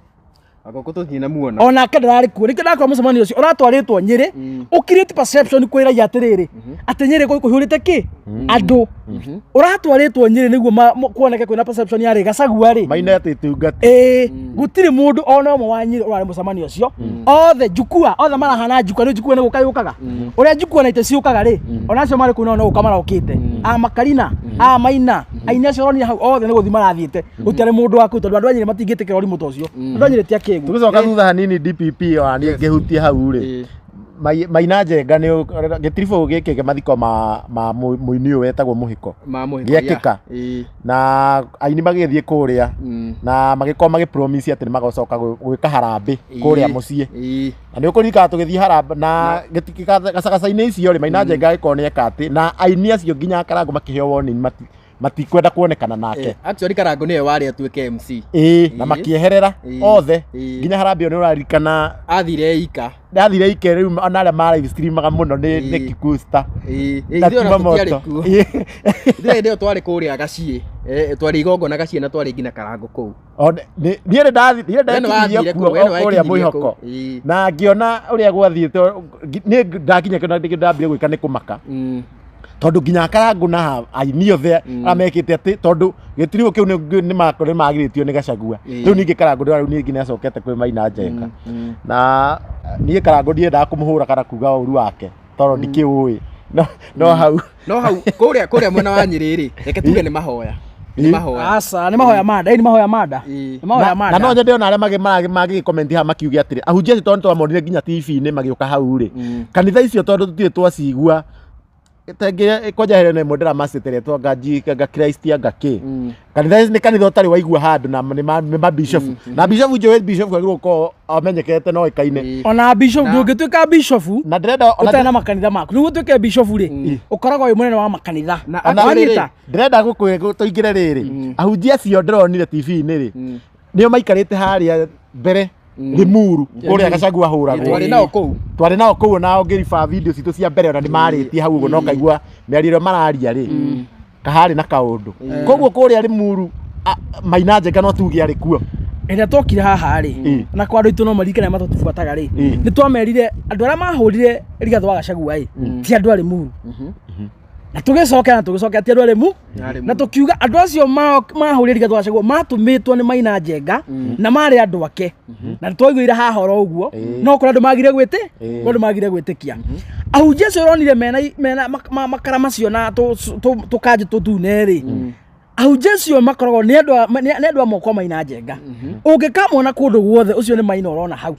C: Agoko tuthina muona.
A: Ona kadarari kuo rike ndakora mucemanio ucio uratwaritwo Nyeri ukirite perception kwira ya atiriri ati Nyeri kuhurite ki andu uratwaritwo Nyeri niguo kuoneke kwina perception ya Gachagua ri
B: Maina atitungati
A: gutiri mundu ona umwe wa Nyeri urari mucemanio ucio othe jukua othe marahana jukua ni jukua ni gukayukaga uria jukua na ite ciukaga ri ona acio mari kuno no ukamara ukite a Makarina a Maina aina acio roni hau othe ni guthi marathiite gutire mundu waku tondu andu a Nyeri matingitikira uri muto ucio andu a Nyeri ti akiegu
B: tugicoka thutha hanini DPP wani ngihutie hau ri Maina Njenga ni gitiribo giki mathiko ma muini uyu wetagwo muhiko giekika na aini magithie kuria na magikoma magipromise ati magacoka gwika harambe kuria mucii na ni ukurika tugithie harambe na gacagacaine icio ri Maina Njenga gikonieka ati na aini acio nginya Karangu makiheo warning matikwenda kuonekana nake
C: actually Karangu niwe wari atuike MC
B: na makieherera othe nginya harambe ni urarikana
C: athire ika
B: riu ona aria ma live streamaga muno ni Kikusta
C: ithuĩ ona tũtiarĩ kuo ithuĩ ndio twari kuria Gachie twari igongona Gachie na twari nginya Karangu kuu
B: niĩ ndakinyire kuria mwihoko na ngiona uria gwathiĩte nĩ ndakinya ndambire gwĩka nĩ kũmaka tondu nginya Karangu na aini othe amekite ati tondu gitirigo kiu ni magiritio ni Gachagua riu ningi Karangu riu ningi ni acokete kwi Maina Njenga na nie Karangu ndienda kumuhura kana kuga uru wake tondu ndikiui no hau
C: kuria mwena wa Nyeri ri reke tuge ni mahoya
A: asa ni mahoya mada ni mahoya mada
B: na no nyende ona aria magi comment ha makiuge atiri ahunjia tondu twamonire nginya TV-ini magiuka hau ri kanitha icio tondu tutire twacigua tenge koja hele ne modera masetere to gaji ga Christia gake kanitha ni kanitha utari waigua handu na ni ma bishop na bishop Joel bishop kwagirwo ko amenyekete no ikaine
A: ona bishop ndungituika bishop
B: na ndrenda
A: ona makanitha maku ni gutuike bishop ri ukoragwo wi munene wa makanitha
B: na ndrenda gukuingire riri ahunjia cio ndronire TV-ini ri nio maikarite haria mbere Limuru kuria Gachagua huragwo twari nao kuu nao ngiriba video citu cia mbere ona ni maritie hau uguo no kaigua miariro mararia ri kahari na kaundu koguo kuria Limuru Maina Njenga no tuge ari kuo
A: enda tokire haha ri na kwa andu itu no marikane matutubuataga ri ni twamerire andu aria mahurire Rigathĩ wa Gachagua ri ti andu ari Limuru na tugicoka ati andu ari mu na tukiuga andu acio mahurire Rigathĩ wa Gachagua matumitwo ni Maina Njenga na mari andu ake na twaiguire haha oro uguo no kora andu magire gwitikia ahunjia acio ronire mena makara macio na tukanji tutune ri ahunjia acio makoragwo ni andu a moko Maina Njenga ungikamona kundu guothe ucio ni Maina urona hau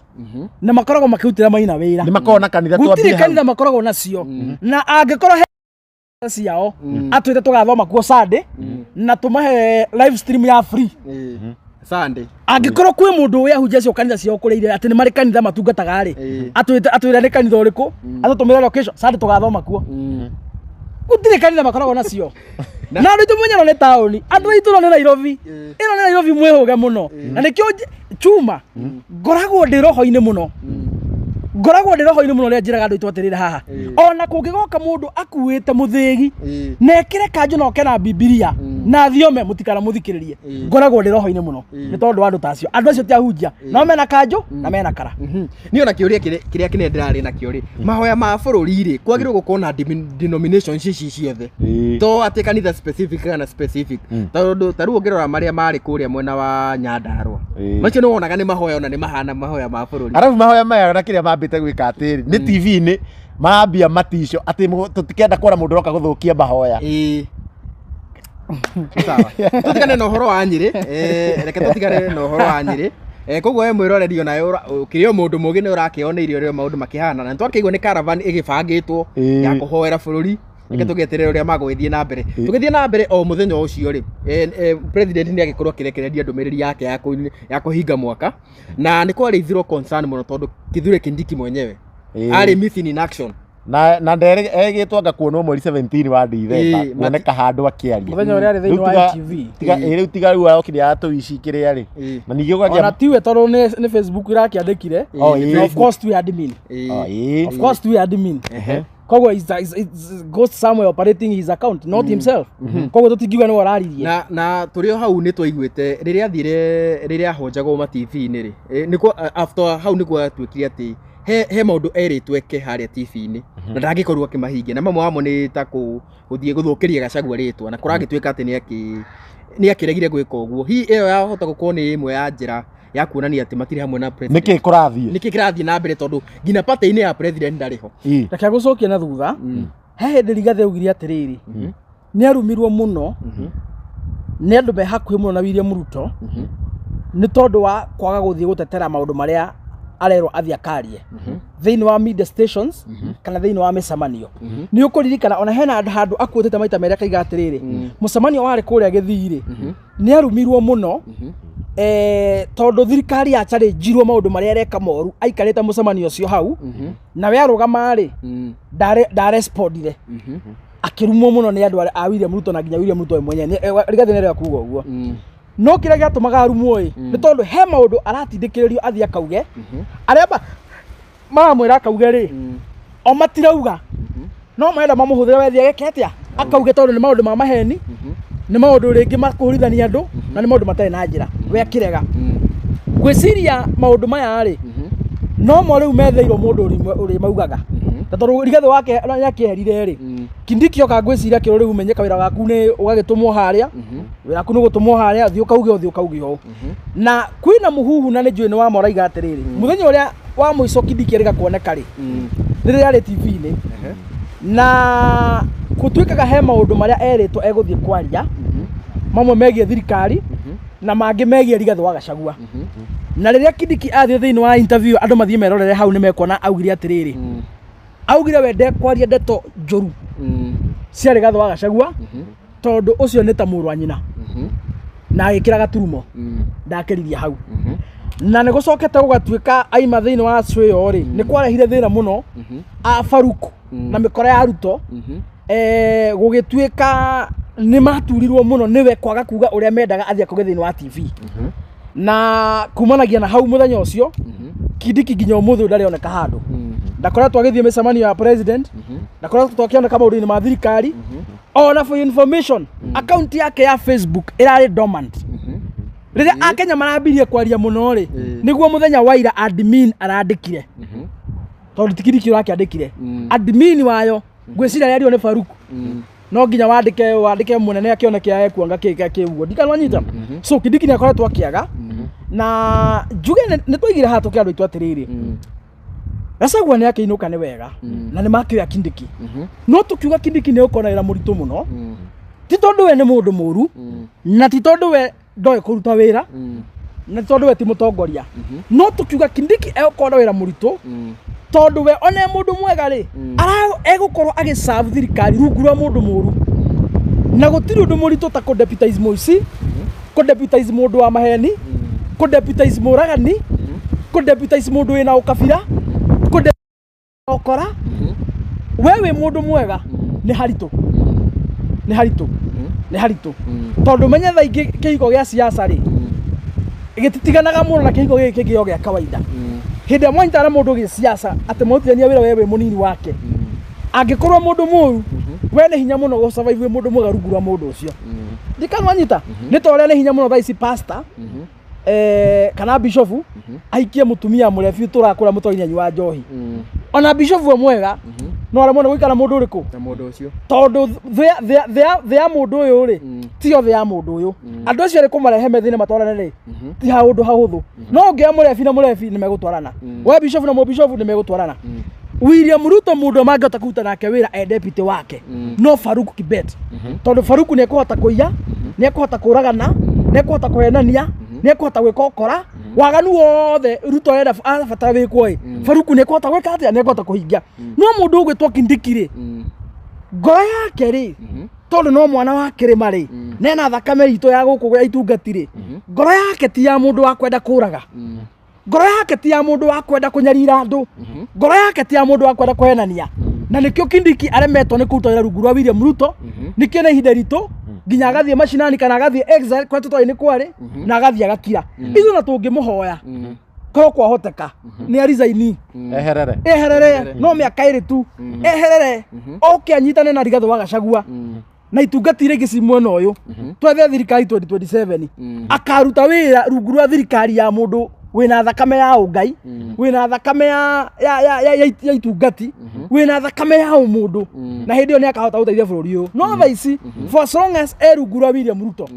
A: na makoragwo makirutira Maina wira
B: ni makona kanitha twambie
A: gutire kanitha makoragwo nacio na angikorwo ciao atwite tugathoma kuo Sunday na tumahe live stream ya free
C: Sunday
A: angikorwo kwi mundu we ahunjia cio kanitha cio kureire ati ni mari kanitha matungataga ri atwira ni kanitha uriku atutumira location Sunday tugathoma kuo gutire kanitha makoragwo nacio na andu itu munyano ni tauni andu itu no ni Nairobi ino ni Nairobi mwehuge muno na nikio chuma ngoragwo ndi roho-ini muno ria njiraga andu itu atirire haha ona kungigoka mundu akuite muthigi nekire kanju no kena Biblia na thiome mutikana muthikiririe ngoragwo ndi roho-ini muno ni tondu andu tacio andu acio ti ahunjia no mena kanju na mena kara
C: ni ona kiuria kiria kine ndirari na kiuri mahoya ma bururi ri kwagirwo gukorwo na denominations ici ciothe to ati kanitha specific kana specific tondu taru ngirora maria mari kuria mwena wa Nyandarua macio no wonaga ni mahoya ona ni mahana mahoya ma bururi
B: arafu mahoya maya na kiria mambite gwika atiri ni TV-ini mambia matisho ati tutikenda kuona mundu roka guthukia mahoya
C: sawa tutikane no horo wa Nyeri reke tutikane no horo wa Nyeri koguo we mwiroreri ona ukirio mundu mugi ni urakioneirio rio maundu makihana na twakiigua ni caravan igibangitwo ya kuhoera bururi reke tugeterera uria magwithie na mbere tugithie na mbere o muthenya ucio ri president ni agikorwo kirekereria ndumiriri yake ya kuhinga mwaka na ni kwari ithiro concern muno tondu Kithure Kindiki mwenyewe ari missing in action
B: na ndere egitwo ngakuonwo mweri 17 wa December kuoneka handu akiaria
A: muthenya uria ari thiini wa TV
B: tiga riu tiga riu okire atuici kiria ri na ningi ugagia
A: ona tiwe toro ni Facebook irakiandikire of course we admin of course we admin kogo is goes somewhere operating his account not himself kogo tutingiuga ni wararirie
C: na turio hau ni twaiguite riria honjagwo ma TV-ini ri niko after hau niko atwikire ati he maundu eritweke haria TV-ini na ndagikorwo akimahingia na mamwe wamo ni ta guthie guthukiria Gachagua ritwa na kuragitwika ati ni akiregire gwika uguo hi iyo yahota gukorwo ni imwe ya njira ya kuonania ati matiri hamwe na president niki kirathie na mbere tondu ngina party-ini ya president ndariho
A: reke gucokia na thutha he hindi Rigathi augire atiriri ni arumirwo muno ni andu be hakuhi muno na William Ruto ni tondu wa kwaga guthie gutetera maundu maria arero athia akarie thiini wa media stations kana thiini wa micemanio ni ukuririkana ona hena handu akuotete maita meri akaiga atiriri mucemanio wari kuria Githiri ni arumirwo muno tondu thirikari ya challenge maundu maria areka moru aikarite mucemanio ucio hau na we arugama ri da respondire akirumwo muno ni andu a William Ruto na nginya William Ruto mwenye Rigathi ni kuuga uguo no kira giatumaga arumwo ni tondu he maundu aratindikiririo athia akauge areba maramwira akauge ri o matirauga no maenda mamuhuthira wethia geketia akauge tondu ni maundu ma maheni ni maundu ringi makuhurithania andu na ni maundu matari na njira we akirega gwiciria maundu maya ri no mo riu metheirwo mundu uri maugaga tondu Rigathi wake yakiherire ri Kindiki oka gwiciria kiro riu menyeka wira waku ni ugagitumwo haria wira waku ni gutumwo haria thio kauge ho na kwina muhuhu na ni njui ni wa moraiga atiriri muthenya uria wa muico Kindiki eriga kuoneka ri riria ri TV-ini na gutwikaga he maundu maria eritwo eguthie kwaria mamwe megie thirikari na mangi megie Rigathi wa Gachagua na riria Kindiki athie thiini wa interview andu mathie merorere hau ni mekona augire atiriri augire wende kwaria ndeto njuru cia Rigathi wa Gachagua tondu ucio ni ta muru anyina na agikira gaturumo ndakeriria hau na ni gucokete gugatwika aima thiini wa Australia ri ni kwarehire thina muno a Faruku na mikora ya Ruto gugitwika ni maturirwo muno niwe kwaga kuga uria mendaga athia kuge thiini wa TV na kumanagia na hau muthenya ucio Kindiki nginya umuthu ndari oneka handu ndakoretwo agithie micemanio ya president ndakoretwo twakioneka maundu-ini ma thirikari ona for information account yake ya Facebook irari dormant riria akenya marambirie kwaria muno ri niguo muthenya waira admin arandikire tondu Kindiki urakiandikire admin wayo gwiciria yario ni Faruku no nginya wandike munene akioneke ekuanga kiugo ndikanwanyita so Kindiki ni akoretwo akiaga na njuge ni twaigire hatu kia andu itu atiriri Gachagua ni akiinuka ni wega na ni makioya Kindiki no tukiuga Kindiki ni ukonera muritu muno ti tondu we ni mundu muru na ti tondu we ndoe kuruta wira na ti tondu we ti mutongoria no tukiuga Kindiki ekona wira muritu tondu we one mundu mwega ri egukorwo agiserve thirikari rungu rwa mundu muru na gutiri undu muritu ta kudeputize Moici kudeputize mundu wa maheni kudeputize muragani kudeputize mundu wina ukabira okora wewe mundu mwega ni haritu tondu menye thaingi kiiko gia siasa ri gititiganaga muno na kiiko giki kingio gia kawaida hindi mwanyitara mundu gi siasa ati mutithania wira wewe munini wake angikorwo mundu muru we ni hinya muno go survive mundu mwega rungu rwa mundu ucio ndikanwanyita ni tore ni hinya muno thaici pastor kana bishop aikie mutumia murefi turakura mutoinya nywa njohi ona bishop mwega no ara mwana gwikara mundu uriku
C: na mundu ucio
A: tondu thea mundu uyu ri ti othe ya mundu uyu andu acio ri kumarehe methine matwarane ri ti ha undu hahuthu no ngia murefi ni megutwarana we bishop na mo bishop ni megutwarana William Ruto mundu mangota kuruta nake wira deputy wake no Faruku Kibet tondu Faruku ni ekuhota kuiya ni ekuhota kuragana ni ekuhota kuhenania ni ekuhota gwika okora waganu wothe Ruto enda abatara wikwo Faruku ni ekuhota gwika atia ni ekuhota kuhingia no mundu ugwitwo Kindiki ri ngoro yake ri tondu no mwana wa kirima ri nena thakame itu ya guku ya itungati ri ngoro yake ti ya mundu wa kwenda kuraga ngoro yake ti ya mundu wa kwenda kunyarira andu ngoro yake ti ya mundu wa kwenda kuhenania na nikio Kindiki aremetwo ni kuruta wira rungu rwa William Ruto nikio na ihinda rito nginya agathie mashinani kana agathie exile kwa tutoi ni kwari na agathie agakira ithu na tungimuhoya korwo kwahoteka ni resign eherere no miaka iri tu eherere oke anyitane na Rigathi wa Gachagua na itungatire gicimwena uyu twethe thirikari 2027 akaruta wira rungu rwa thirikari ya mundu wina thakame ya ungai wina thakame ya itungati wina thakame ya umundu na hindi yo ni akahota guteithia bururi uyu no thaici for as long as rungu rwa William Ruto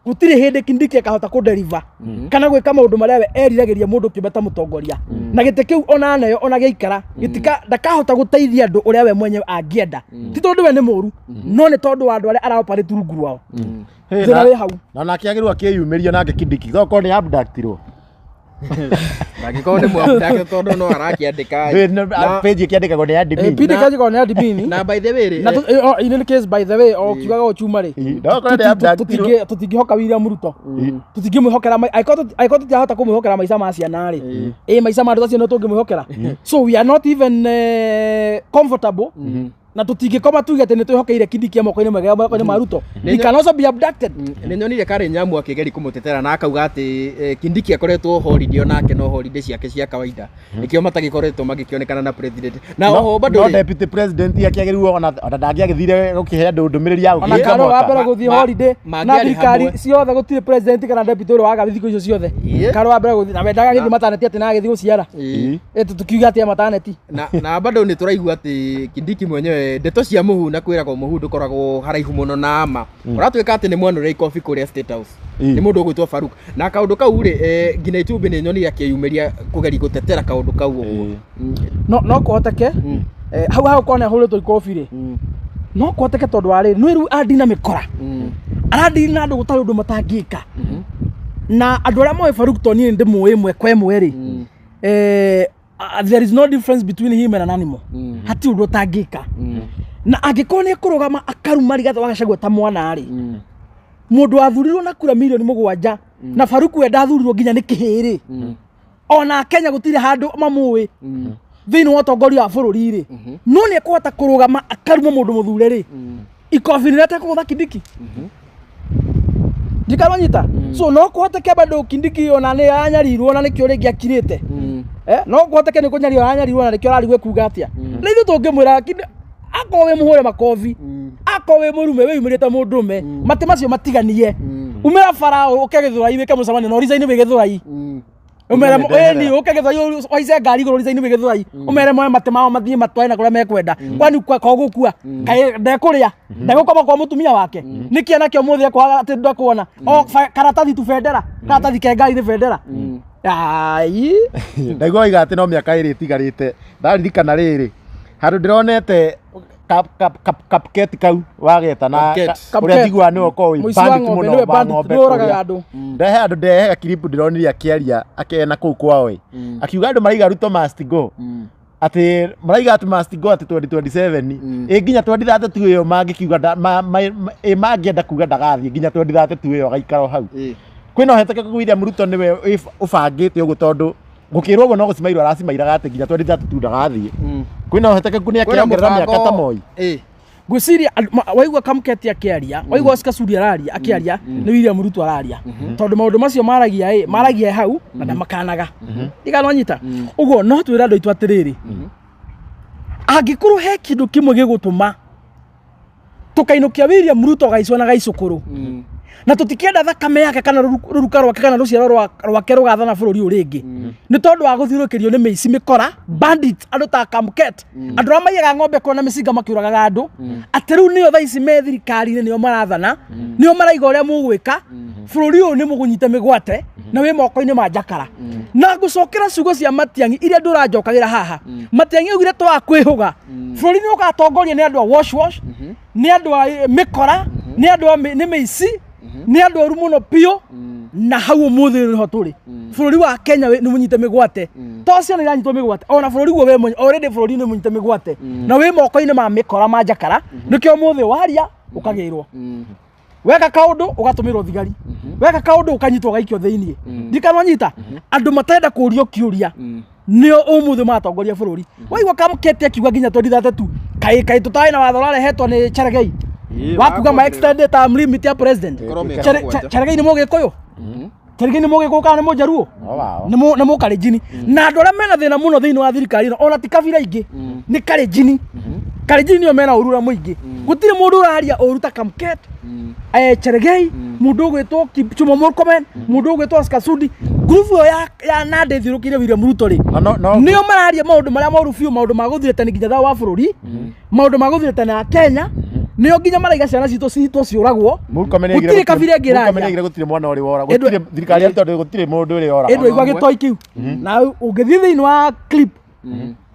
A: gutire hindi Kindiki akahota ku deliver kana gwika maundu maria we eriragiria mundu kimbeta mutongoria na gite kiu ona nayo ona giikara gitika ndakahota guteithia andu uria we mwenye angienda ti tondu we ni muru no ni tondu wa andu aria araoperate rungu rwao thina wi hau
B: na nakĩagĩrĩirwo akĩyumĩrio nake Kindiki thoko nĩ abductirwo
C: Nagĩkorwo nĩ mwabudake tondu no arakiandĩka
B: page ĩkĩandĩkagwo nĩ admin
A: page ĩkĩandĩkagwo nĩ admin
C: na by the way
A: na in any case by the way o kiugaga o chuma ri tutingĩhoka William Ruto tutingĩmwĩhokera aiko tutiahota kũmwĩhokera maica ma ciana ri maica ma andũ acio no tũngĩmwĩhokera so we are not even comfortable na tutingĩkoma tuge atĩ nĩ twĩhokeire Kindiki moko-inĩ mega moko-inĩ ma Ruto he can also be abducted
C: nĩ nyonire Karen Nyamu akĩgeri kũmũtetera na akauga atĩ Kindiki akoretwo holiday onake no holiday ciake cia kawaida nĩkĩo matagĩkoretwo magĩkĩonekana na president na oho bado
B: no deputy president akĩagĩrĩirwo ona ndangĩagĩthire gũkĩhe andũ ndũmĩrĩri ya
A: ona kana wa mbere gũthiĩ holiday na thirikari ciothe gũtirĩ president kana deputy ũrĩa waga thikũ icio ciothe kana wa mbere gũthiĩ na wendaga gĩthiĩ mataneti atĩ na agĩthiĩ gũciara tukiuga atĩ mataneti
C: na bado nĩ tũraigua atĩ Kindiki mwenyewe ndeto cia muhu na kwiragwo muhu ndukoragwo haraihu muno na ma uratwika ati ni mwana uri coffee kuria State House ni mundu gwitwo Faruk na kaundu kau ri ngina YouTube ni nyoni akiyumeria kugeri gutetera kaundu kau uguo
A: no kuhoteke hau kone huritwo coffee ri no kuhoteke tondu ari no ru adina mikora aradina andu gutari undu matangika na andu aria moe Faruk toni ndi muwe imwe kwa imwe ri there is no difference between him and an animal hati undu tangika na angikorwo ni kurugama akaruma Rigathi wa Gachagua ta mwana ari mundu athurirwo na kura milioni 7 na Faruk we ndathurirwo nginya ni kihiri ona Kenya gutire handu mamuwi thini wa tongoria wa bururi ri no ni kuhota kurugama akaruma mundu muthure ri ikofi ni ate kugutha Kindiki ndikaronyita so no kuhoteke bado Kindiki ona ni anyarirwo na nikio ringi akirite no kuhoteke ni kunyarirwo anyarirwo na nikio ararigwe kuga atia na ithu tungimwira akowe muhure makofi akowe murume we umirite mundume mate macio matiganie umira farao ukegethura iweke mucamani no rizaini wegethura i umere ni ukegethura waize ngari iguru rizaini wegethura i umere moe mate mao mathie matwae na kuria mekwenda kwani kwa gukua kae ndekuria ndegukoma kwa mutumia wake niki anakio muthia kwa ati ndakuona o karatathi tu federa karatathi ke ngari ni federa ai
B: ndaigua iga ati no miaka iri tigarite ndaririkana riri handu ndironete cupcake kau wageta na uria njigua ni oko bandit muno ba ng'ombe ndehe andu ndehe clip ndironire akiaria akena kuu kwao akiuga andu maraiga Ruto must go ati maraiga ati must go ati 2027 nginya 2032 iyo mangikiuga mangienda kuga ndagathie nginya 2032 iyo gaikaro hau kwina heteke William Ruto niwe ubangite uguo tondu gukirwo uguo no gucimairwo aracimairaga ati nginya 2032 ndagathie kwina heteke kunia kiongerera miaka ta moi
A: gwiciria waigua kamketi akiaria waigua Oscar Sudi araria akiaria ni William Ruto araria tondu maundu macio maragia hau na ndamakanaga iganonyita uguo no twira andu itu atiriri angikorwo he kindu kimwe gigutuma tukainukia William Ruto gaicwa na gaicukuru na tutikienda thakame yake kana ruruka rwake kana ruciaro rwake rugathana bururi uringi ni tondu wa guthirukirio ni meici mikora bandits andu ta kamket andu amaiyaga ng'ombe kona micinga makiuraga andu atiru niyo thaici me thirikari-ini niyo marathana niyo maraiga uria mugwika bururi uyu ni mugunyite migwate na wi moko-ini ma Jakara na gucokera ciugo cia Matiang'i iria nduranjokagira haha Matiang'i ugire twa kwihuga bururi ni ugatongoria ni andu a wash ni andu a mikora ni andu ni meici ni andu aru muno pio na hau umuthi niho turi bururi wa Kenya ni munyite migwate to ciana iranyitwo migwate ona bururi guo we mwenye already bururi ni munyite migwate na we moko-ini ma mikora ma Jakara nikio umuthi waria ukagirwo weka kaundu ugatumirwo thigari weka kaundu ukanyitwo gaikio thiini ndikanonyita andu matenda kurio kiuria nio umuthi matongoria bururi waigwa kamkete akiuga nginya 2032 kai tutai na watho rarehetwo ni Cherargei wakuga ma extended term limit ya president Cherargei ni Mugikuyu Cherargei ni Mugikuyu kana ni Mujaruo ni Mukalenjin na andu aria mena thina muno thiini wa thirikari ona ti kabira ingi ni Kalenjin Kalenjin nio mena urura muingi gutire mundu uraria uruta Kamket Cherargei mundu ugwitwo Kipchumba Murkomen mundu ugwitwo Oscar Sudi grupu ya Nandi thirukire William Ruto ri nio mararia maundu maria moru fiu maundu maguthirete nginya tha wa bururi maundu maguthirete na Kenya nio nginya maraiga ciana citũ ciũragwo gutire kabira ingi raria
B: gutire mwana uri wora gutire thirikari ya tondu gutire mundu uri wora
A: endu igwa gitoi kiu na ungithi thiini wa clip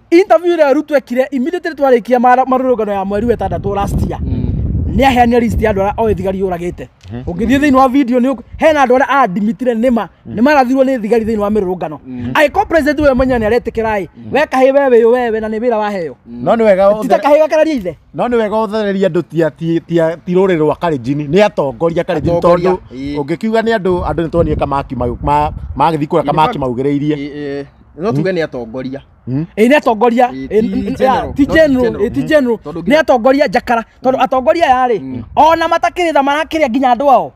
A: interview ya Ruto ekire immediately twarikia marurugano ya mweri wa 6 last year ni aheania list ya andu o thigari yuragite ungithi thiini wa video ni hena andu aria admitire nima nimarathirwo ni thigari thiini wa mirurugano aiko president we menya ni aretikirai weka hi wewe na ni wira waheo
B: no ni wega
A: titakahiga kararia ithe
B: no ni wega uthereria andu ti ruriri rwa Kalenjin ni atongoria Kalenjin tondu ungikiuga ni andu ni tonye kamaki magithi kura kamaki maugiriirie
C: no tuge ni atongoria
A: ni atongoria ti general ni atongoria jakara tondu atongoria yari ona matakiritha marakiria nginya andu ao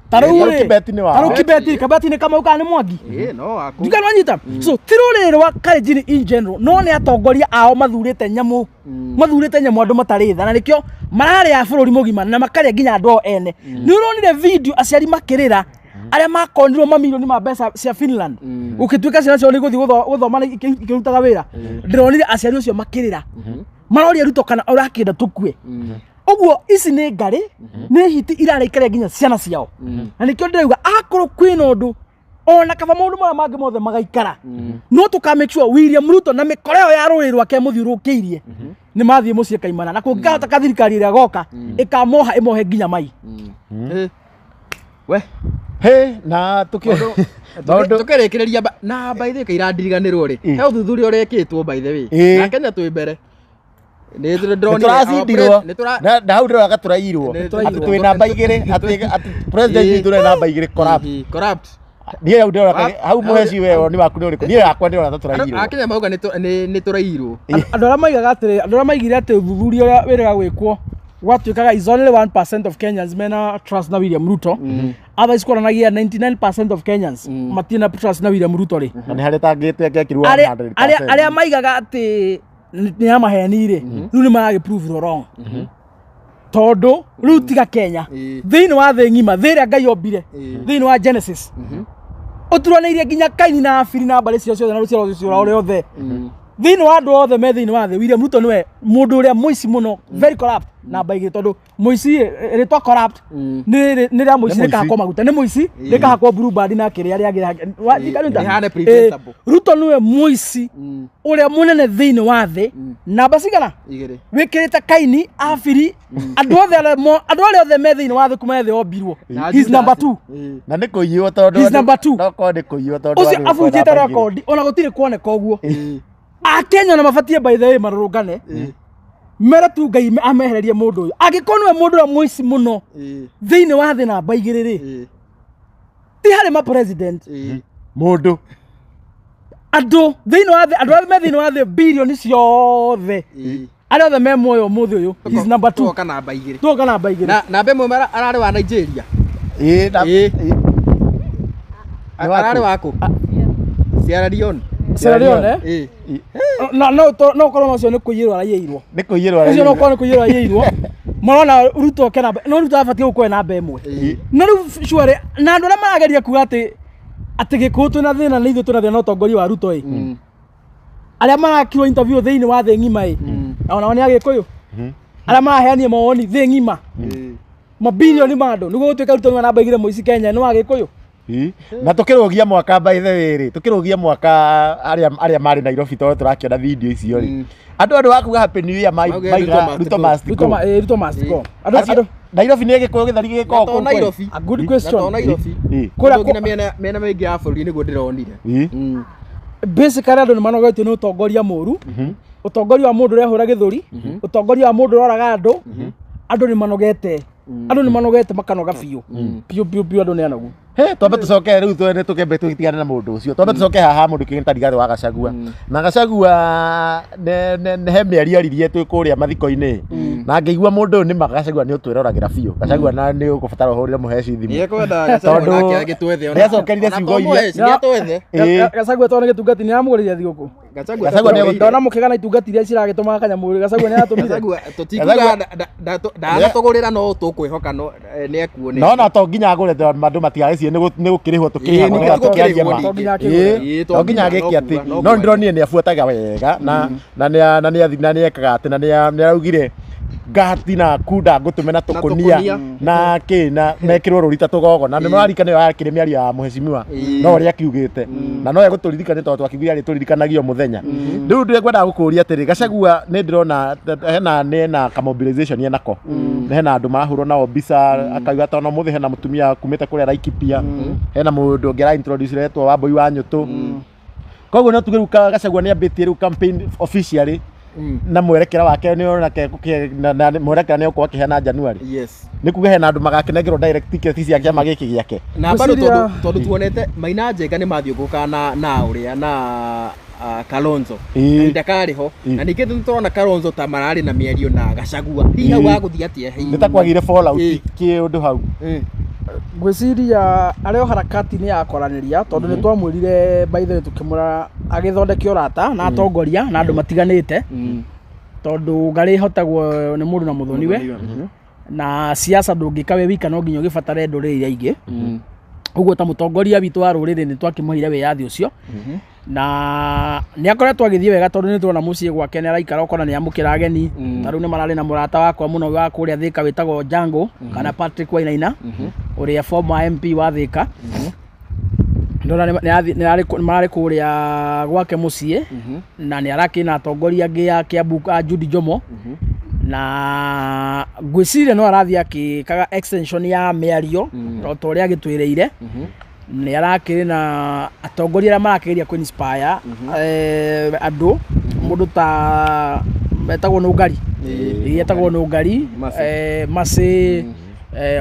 A: taru Kibeti ni kama ukani Mwangi
C: no ako
A: ndikano nyita so tiruriri rwa Kalenjin in general no ni atongoria ao mathurite nyamu andu mataritha na nikio marari ya bururi mugima na makaria nginya andu ao ene ni uronire video aciari makirira aria makonirwo mamilioni ma mbeca cia Finland ukituika ciana cio ni guthi guthoma ikirutaga wira ndironire aciari ucio makirira maroria Ruto kana urakienda tukue uguo ici ni ngari ni hiti irarekeria nginya ciana ciao na nikio ndirauga akoro kwina undu ona kaba maundu mara mangi mothe magaikara no tuka make sure William Ruto na mikoreo ya ruri rwake muthiurukiirie ni mathie mucie kaimana na kungihota kathirikari ria goka ikamoha imohe nginya mai
C: we
B: na
C: tukirekereria na by the way irandiriganirwo ri he uthuthuria urekitwo by the way na Kenya twi mbere ni
B: turacindirwo na hau ndiraga turairwo ati twi namba igiri ati president turi namba igiri
C: corrupt
B: ni hau ndiraga hau muheci wewe ni waku ni uriku ni yakwa ndiraga turairwo
C: akenya mauga ni turairwo
A: andu aria maigaga atiri andu aria maigire ati uthuthuria uria wiraga gwikwo gwatuikaga is only 1% of Kenyans mena trust na William Ruto others koranagia 99% of Kenyans matina trust na William Ruto ri
B: ni hari tangite gekirwa
A: 100% aria maigaga ati ni amaheni ri riu ni marage prove wrong tondu riu tiga Kenya thiini wa thi ngima thiria Ngai ombire thiini wa Genesis uturaneirie nginya Kaini na Abili na mbari cio ciothe na ruciaro cio ore othe thiini wa andu othe me thiini wa thi William Ruto niwe mundu uria muici muno very corrupt na baigi tondu muici ritwa corrupt ni ria muici ni kahako maguta ni muici ni kahako blue band na kiria ria gira Ruto niwe muici uria munene thiini wa thi na basigana wikirite Kaini Abili andu othe me thiini wa thi kuma thi ombirwo he's number 2
B: na ni kuiywo tondu
A: he's number 2
B: no ko ni kuiywo tondu
A: ucio abunjite record ona gutire kuoneka uguo Akenya na mabatie by the way marurungane mera tu Ngai amehererie mundu uyu agikonwe mundu wa muici muno thiini wa thi na baigiriri ti hari ma president
B: mundu
A: andu thiini wa thi andu me thiini wa thi billion ciothe aria othe me muoyo muthi uyu is number 2 toka na baigiri
C: na bemwe arari wa Nigeria arari wako Sierra Leone no korwo macio ni kuyirwa arayeirwo ucio no korwo ni kuyirwa arayeirwo marona Ruto kana no Ruto abatie gukwe na mbemwe no riu sure na andu aria marageria kuga ati gikutu na thina na ithu tuna thina utongoria wa Ruto aria marakirwo interview thiini wa thi ngima ona ni agikuyu aria maraheania mawoni thi ngima mabilioni ma andu niguo gutuika Ruto ni namba igire muici Kenya ni agikuyu
B: na tukirugia mwaka by the way ri tukirugia mwaka aria mari Nairobi tondu turakiona video icio ri andu wakuga happy new year maiga Ruto must go Nairobi ni gikuyu githari gikoko
C: Nairobi
A: a good question
C: kura kina mena maingi ya bururi niguo ndironire
A: basically andu ni manogetio ni utongoria muru utongoria wa mundu urehura githuri utongoria wa mundu uroraga andu andå nä manogete andå nä manogete makanoga biå biå andå nä anogu
B: twambe tucoke rä u twene tå kembe tå tigane na må ndå å cio twambe tucoke haha må ndå kä tarigathä wa Gachagua na Gachagua he mä ari aririe twä kå rä a mathiko-inä na ngä igua må ndå nä ma Gachagua nä å twä roragä ra biå Gachagua na nä å gå batara å hå rä re må heci thimå nä acokerire ciugo iria
A: Gachagua tondå nä gä tungati nä amå gå rä ria thigå kå ndona må kä gana itungati iria ciragä tå maga kanyamå Gachagua nä aratå
C: ndagatågå rä ra no tå kwä hoka nä ekuonä
B: nona to nginya agå re andå matigagäcie nä gå kä rä hwo tå kä rä to nginya agä ke atä no nä ndĩronire nä abuataga wega na nä ekaga atä na nä araugire ngati na kunda ngå tå me na tå kånia na kä na mekä rwo rå rita tå gogo na nä mararikana ä yo yakä rä mä ario ya mũhecimiwa no å rä a akiugä te na no egå tå ririkania tondå twakiugire arä tå ririkanagio må thenya rä u ndä ngwendaga gå kå ria atä rä Gachagua nä ndä rona hena kamobilization enako hena andå mahå rwo nao mbica akauga tondå må thä hena må tumia kumä te kå rä a Laikipia hena må ndå å ngä araintroduce retwo Wambui wa Nyũtũ koguo no tuge rä u Gachagua nä ambä tie rä u campaign officially na mwerekera wake nä onake mwerekera nä å korwo akä heana Januari nä kuga hena andå magakenengerwo direct ticket cia kä ama gä kä gä ake
C: na mbarå tondå tuonete Maina Njenga nä mathiå ngå ka na å rä a na Kalonzo kahinda karä ho na ningä nä tårona Kalonzo ta mararä na mä ario na Gachagua hihi hau agå thiä atä
B: nä ta kwagire fallout kä å ndå hau
A: ngwiciria arä o harakati nä yakoranä ria tondå nä twamwä rire baithe tå kä må ra agä thondeke å rata na atongoria na andå matiganä te tondå ngarä hotagwo nä må ndå na må thoni we na siasa ndå ngä ka we wika no nginya å gä batare ndå rä iria ingä å guo ta må tongoria witå wa rå rä rä nä twakä må heire wä yathi å cio na nä akoretwo agä thiä wega tondå nä tårona må ciä gwake nä araikara okona nä amå kä ra ageni ta rä u nä mararä na må rata wakwa må no wa kå rä a Thika wä tagwo Jango kana Patrick Wainaina å rä a former MP wa Thika ndona mararä kå rä a gwake må ciä na nä arakä na atongoria angä ya Kiambu Judy Njomo na ngwiciria no arathiä akä kaga extension ya mä ario ta å rä a agä twä rä ire nä arakä na atongoria arä a marakä geria kå inspire andå må ndå ta metagwo Nå Ngari etagwo Nå Ngari Macä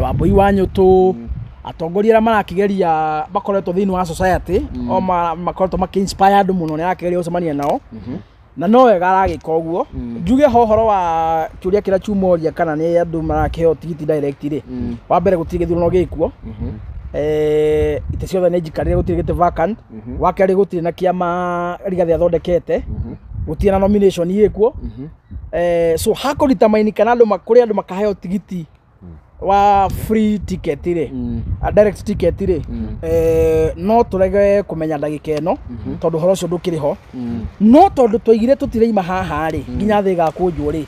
A: Wambui wa Nyũtũ atongoria arä a marakä geria bakoretwo thä inä wa society o makoretwo makä inspire andå må no nä arakä geria gå cemania nao na no wega aragä ka å guo njuge hohoro wa kä å ria kä ra Chumoria kana nä andå marakä heo tigiti direct rä wa mbere gå tirä gä thurano gä kuo itä ciothe nä njikarä re gå tirä gä tä vacant wa kerä gå tirä na kä ama Rigathĩ athondekete gå tirä na nomination ä kuo so hakå rita maini kana kå rä andå makaheo tigiti wa free ticket rä direct ticket rä no tå rege kå menya ndagä ka ä no tondå horo å cio ndå kä rä ho no tondå twaigire tå tirä ima haha rä nginya thä gakå njå rä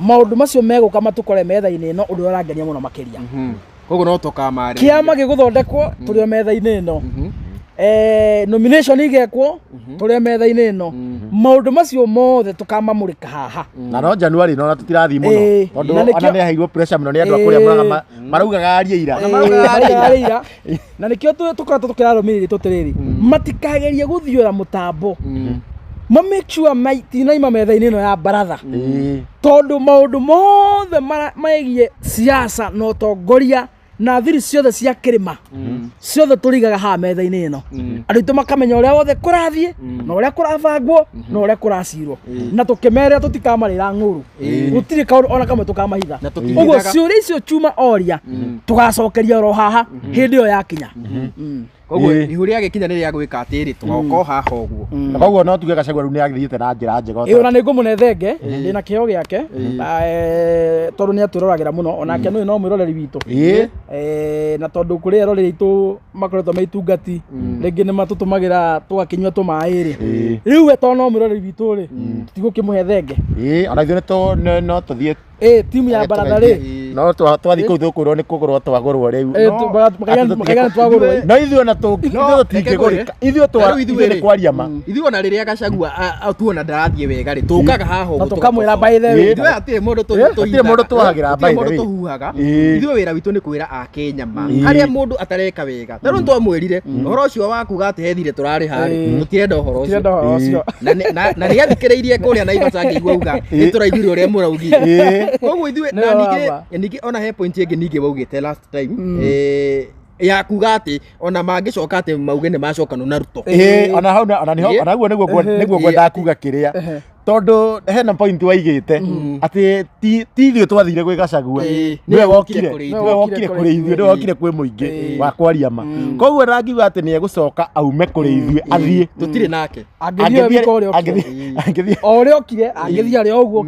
A: maå ndå macio megå ka matå kore metha-inä ä no å ndå å rä arangenia må no makä ria
C: koguo no tũkamarĩria
A: kä ama gä gå thondekwo tå rä o metha-inä ä no nomination igekwo tå rä o metha-inä ä no maå ndå macio mothe tå kamamå rä ka haha
B: na no Januari no tå tirathiä må no tondå ona nä aheirwo pressure må no nä andå a kå rä a maraugaga arie ira na nä kä o tå koretwo tå kä rarå mä rä tå tä rä rä matikagerie gå thiå ra må tambo ma make sure matinaima metha-inä ä no ya baratha tondå maå ndå mothe maegiä siasa na å tongoria na thiri ciothe cia kä rä ma ciothe tå rigaga haha metha-inä ä no andå aitå makamenya å rä a wothe kå rathiä na å rä a kå rabangwo na å rä a kå racirwo na tå kä merä tå tikamarä ra ng'å ru gå tirä kaå ona kamwe tå kamahitha å guo ciå icio Chuma oria tå gacokeria oro haha hä ndä ä yo yakinya
C: koguo ihu rä agä kinya nä rä a gwä ka atä rä tå gauka haha å guo
B: na koguo no tuge Gachagua rä u nä agä thiä te na njä ra njega
A: ä ona nä ngå må nethenge ndä na kä o gä ake tondå nä atwä roragä ra må no onake nä no mwä roreri witå na tondå kå rä a roreri aitå makoretwo me itungati rä ngä nä matå tå magä ra tå gakä nyua tå maä rä rä u we to no mwä roreri witå rä tigå kä må he thenge
B: ona ithuä no tå thiä
A: timu ya baratha rä
B: no twathiĩ kũu thũkũrwo nĩ kũgũrwo twagũrwo rĩu no ithuĩ ona tũtingĩgũrĩka ithuĩ nĩ kwaria ma
C: ithuĩ ona rĩrĩa Gachagua tuona ndarathiĩ wega rĩ tũkaga haha ũguo
A: tũkamwĩra by the way
C: ithuĩ hatirĩ mũndũ
B: twahagĩra by the way
C: tũhuhaga ithuĩ wĩra witũ nĩ kwĩra akenya ma harĩa mũndũ atareka wega tarĩ nĩ twamwĩrire ũhoro ũcio wa kuga atĩ he thirĩ tũrarĩ harĩ tũtirenda ũhoro ũcio na nĩ athikĩrĩirie kũrĩa Naivasha ngĩigua uga nĩ tũraiguire ũrĩa mũraugire koguo ithuĩ na ningĩ ona he point ĩngĩ ningĩ waugĩte last time ya kuga atĩ ona mangĩcoka atĩ mauge nĩ macokanwo na Ruto
B: ona hau ona naguo nĩguo ngwendaga kuga kĩrĩa tondu hena point waigĩte atĩ ti ithuĩ twathire gwĩ Gachagua nĩwe wokire kũrĩ ithuĩ nĩwe wokire kwĩ mũingĩ wa kwaria ma koguo rangiuga atĩ nĩ egũcoka aume kũrĩ ithuĩ athiĩ
C: tũtirĩ nake
A: angĩthiĩ o ũrĩa okire angĩthiĩ arĩa ũguo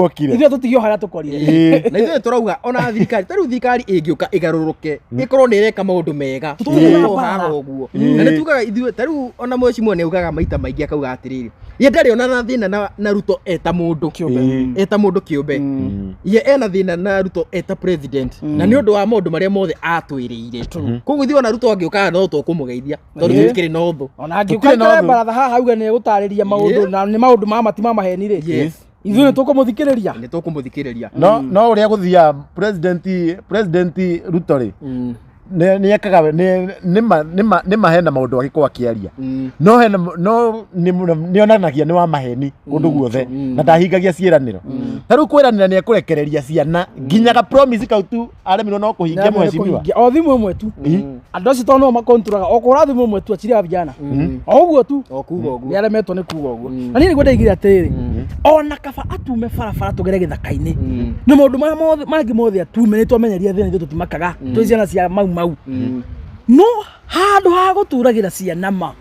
A: okire ithuĩ tũtigio harĩa tũkorire
C: na ithuĩ tũrauga ona thirikari tarĩu thirikari ĩngĩũka ĩgarũrũke ĩkorwo nĩ ĩreka maũndũ mega tũtũrwo haha ũguo na nĩ tugaga ithuĩ tarĩu ona mheshimiwa nĩ augaga maita maingĩ akauga atĩrĩrĩ ye ndarĩ ona na thĩna na Ruto eta mũndũ kĩũmbe ye ena thĩna na Ruto eta president na nĩ ũndũ wa maũndũ marĩa mothe atwĩrĩire koguo ithuĩ ona Ruto angĩũka no tũkũmũgeithia tondũ tũtikĩrĩ na ũthũ
A: ona angĩũka baratha haha auga nĩ egũtarĩria maũndũ na nĩ maũndũ ma matima maheni rĩ ithuĩ nĩ tũkũmũthikĩrĩria
B: no ũrĩa gũthia president Ruto rĩ nĩ ekaga nĩ mahena maũndũ agĩkorwo akĩaria no nĩ onanagia nĩ wa maheni kũndũ guothe na ndahingagia ciĩranĩro ta rĩu kwĩranĩra nĩ ekũrekereria ciana nginyaga promise kau tu aremirwo no kũhingia mheshimiwa
A: o thimũ ĩmwe tu andũ acio tondũ no makonturaga o kũra thimũ ĩmwe tu aciria vijana o ũguo tu nĩ aremetwo nĩ kuga ũguo na niĩ nĩguo ndaigire atĩrĩrĩ ona kaba atume barabara tũgere gĩthaka-inĩ nĩ maũndũ marĩa mangĩ mothe atume nĩ twamenyeria thĩna ithuĩ tũtimakaga twĩ ciana cia mau no handũ ha gũturagĩra ciana ma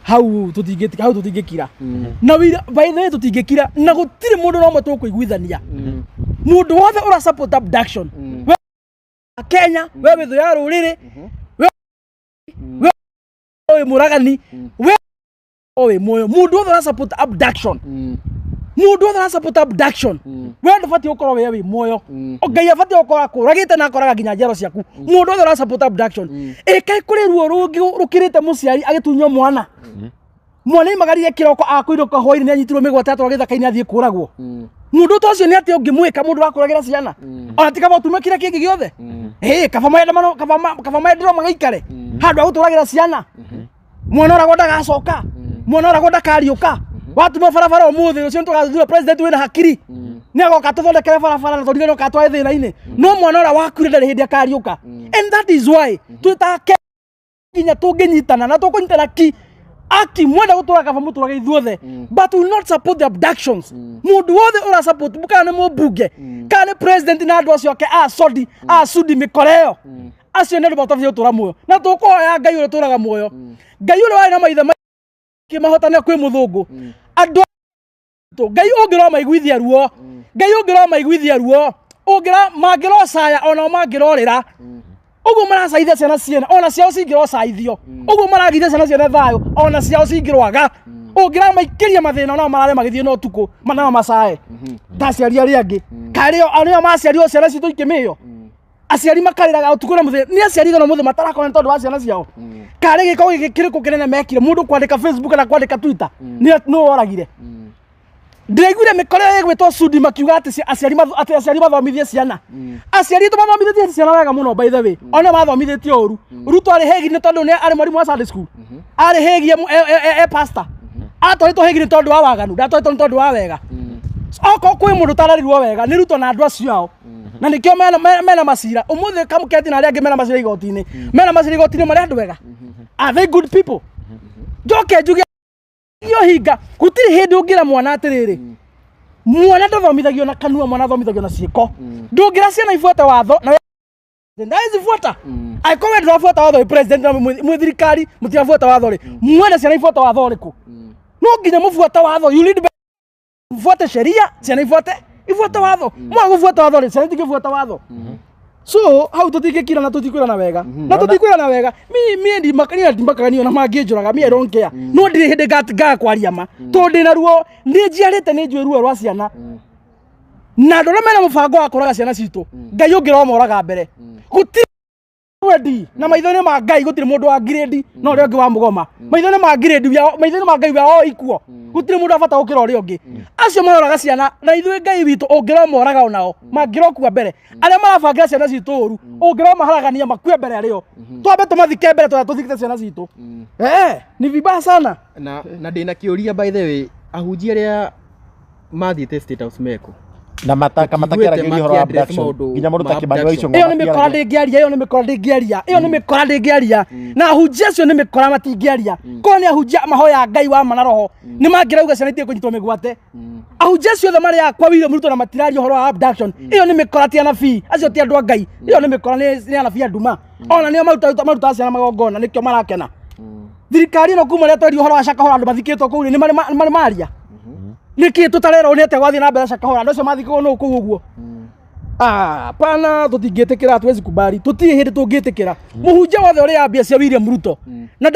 A: hau tũtingĩkira na by the way tũtingĩkira na gũtirĩ mũndũ no mũtũ kũiguithania mũndũ wothe ũra support abduction Kenya we wĩthũ ya rũrĩrĩ we mũragani we moyo mũndũ wothe ũra support abduction mundu othe support abduction we ndubati ukorwo we moyo Ngai abati ukorwo kuragite na akoraga ginya njero ciaku mundu othe support abduction kai kuri ruo rungi rukirite muciari agitunyo mwana mwana imagarire kiroko akuiruka hoiri ni anyitirwo migwate atwa githaka-ini athie kuragwo mundu tocio ni ati ungimwika mundu wakuragira ciana ona tikaba utumikire kingi giothe kaba maendero magaikare handu aguturagira ciana mwana ora goda gacoka mwana ora goda kariuka watuma barabara umuthi ucio tugathura president wina hakiri ni agoka tuthondekere barabara na tondire no katwa thina-ini no mwana ora wakure ndari hindi akariuka and that is why tutake nginya tunginyitana na tukunyitana aki mwenda gutura kaba muturage ithuothe but will not support the abductions mundu wothe ura support bukana ni mubunge kana president na andu acio ake sudi mikoreo acio ndio batavyo tura muoyo na tukoya Ngai uri turaga muoyo Ngai uri wari na maithe kimahotana kwi muthungu andu Ngai ungiro maiguithia ruo ungira mangiro saya ona mangirorira uguo maracaithia ciana ona ciao cingiro caithio uguo maragithia ciana thayo ona ciao cingirwaga ungira maikiria mathina no marare magithie no tuko manama macae taciari ari angi kario anio maciario ciana citu ikimio aciari makariraga utuko na muthenya ni aciari no muthe matarakona tondu wa ciana ciao kare giko gikiriko kinene mekire mundu kwandika Facebook na kwandika Twitter ni no oragire ndiraiguire mikore yegwetwo sudi makiuga ati aciari mathomithie ciana aciari tu mathomithie ciana wega muno by the way ona mathomithie oru Ruto ari hegi ni tondu ni ari mwarimu wa Sunday school ari hegi pastor atwarĩtwo hegi ni tondu wa waganu ndatwarĩtwo ni tondu wa wega oko kwi mundu tararirwo wega ni Ruto na andu acio na nikio mena macira umuthi kamuketi na aria angi mena macira igoti-ini mari andu wega are they good people joke njuge yo hinga gutiri hindi ungira mwana atiriri mwana ndathomithagio na kanua mwana thomithagio na ciiko ndungira ciana ifuate watho na ndaizi fuata aiko we ndirafuata watho president na muthirikari mutirafuata watho ri mwana ciana ifuate watho riku no nginya mufuata watho you need fuate sheria ciana ifuate watho mwago fuata watho ri ciana tikifuata watho so hau tutikikira na tutikwirana wega na tutikwirana wega mi ndi makania na mangĩnjũraga mi I don't care no ndiri hindi ngakwaria ma to ndi na ruo ndi njiarĩte nĩ njũĩ ruo rwa ciana na andũ arĩa mena mũbango wa kũraga ciana citũ Ngai ũngĩromoraga mbere gũtirĩ wendi na maitho-inĩ ma Ngai gũtirĩ mũndũ wa grade no ũrĩa ũngĩ wa mũgoma maitho-inĩ ma grade maitho-inĩ ma Ngai wa ikuo gũtirĩ mũndũ abata gũkĩra ũrĩa ũngĩ acio maroraga ciana na ithuĩ Ngai witũ ũngĩromoraga onao mangĩrokua mbere arĩa marabangira ciana citũ ũru ũngĩromaharagania makue mbere arĩo twambe tũmathike mbere tũthikite ciana citũ ni vibaya sana
C: na ndĩna kĩũria by the way ahunjia arĩa mathiĩte State House meko
B: na mataka matakĩaragĩria ũhoro wa abduction nginya mũndũ ta Kĩmani wa Icũng'wa
A: ĩyo nĩ mĩkora ndĩngĩaria ĩyo nĩ mĩkora ndĩngĩaria na ahunjia acio nĩ mĩkora matingĩaria korwo nĩ ahunjia mahoya Ngai wa ma na roho nĩ mangĩrauga ciana itige kũnyitwo mĩgwate ahunjia acio othe marĩ akwa William Ruto na matiraria ũhoro wa abduction ĩyo nĩ mĩkora ti anabii acio ti andũ a Ngai ĩyo nĩ mĩkora nĩ anabii a nduma ona nĩo marutaga ciana magongona nĩkĩo marakena thirikari ĩno kuma rĩa twerio ũhoro wa Shakahola andũ mathikĩtwo kũu nĩ marĩ maria nĩkĩ tũtarerwo nĩ atĩa gwathiĩ na mbere Shakahola andũ acio mathikĩtwo nũ kũu ũguo pana tũtingĩtĩkĩra tuwezi kubali tũtirĩ hĩndĩ tũngĩtĩkĩra mũhunjia wothe ũrĩa ambia cia William Ruto na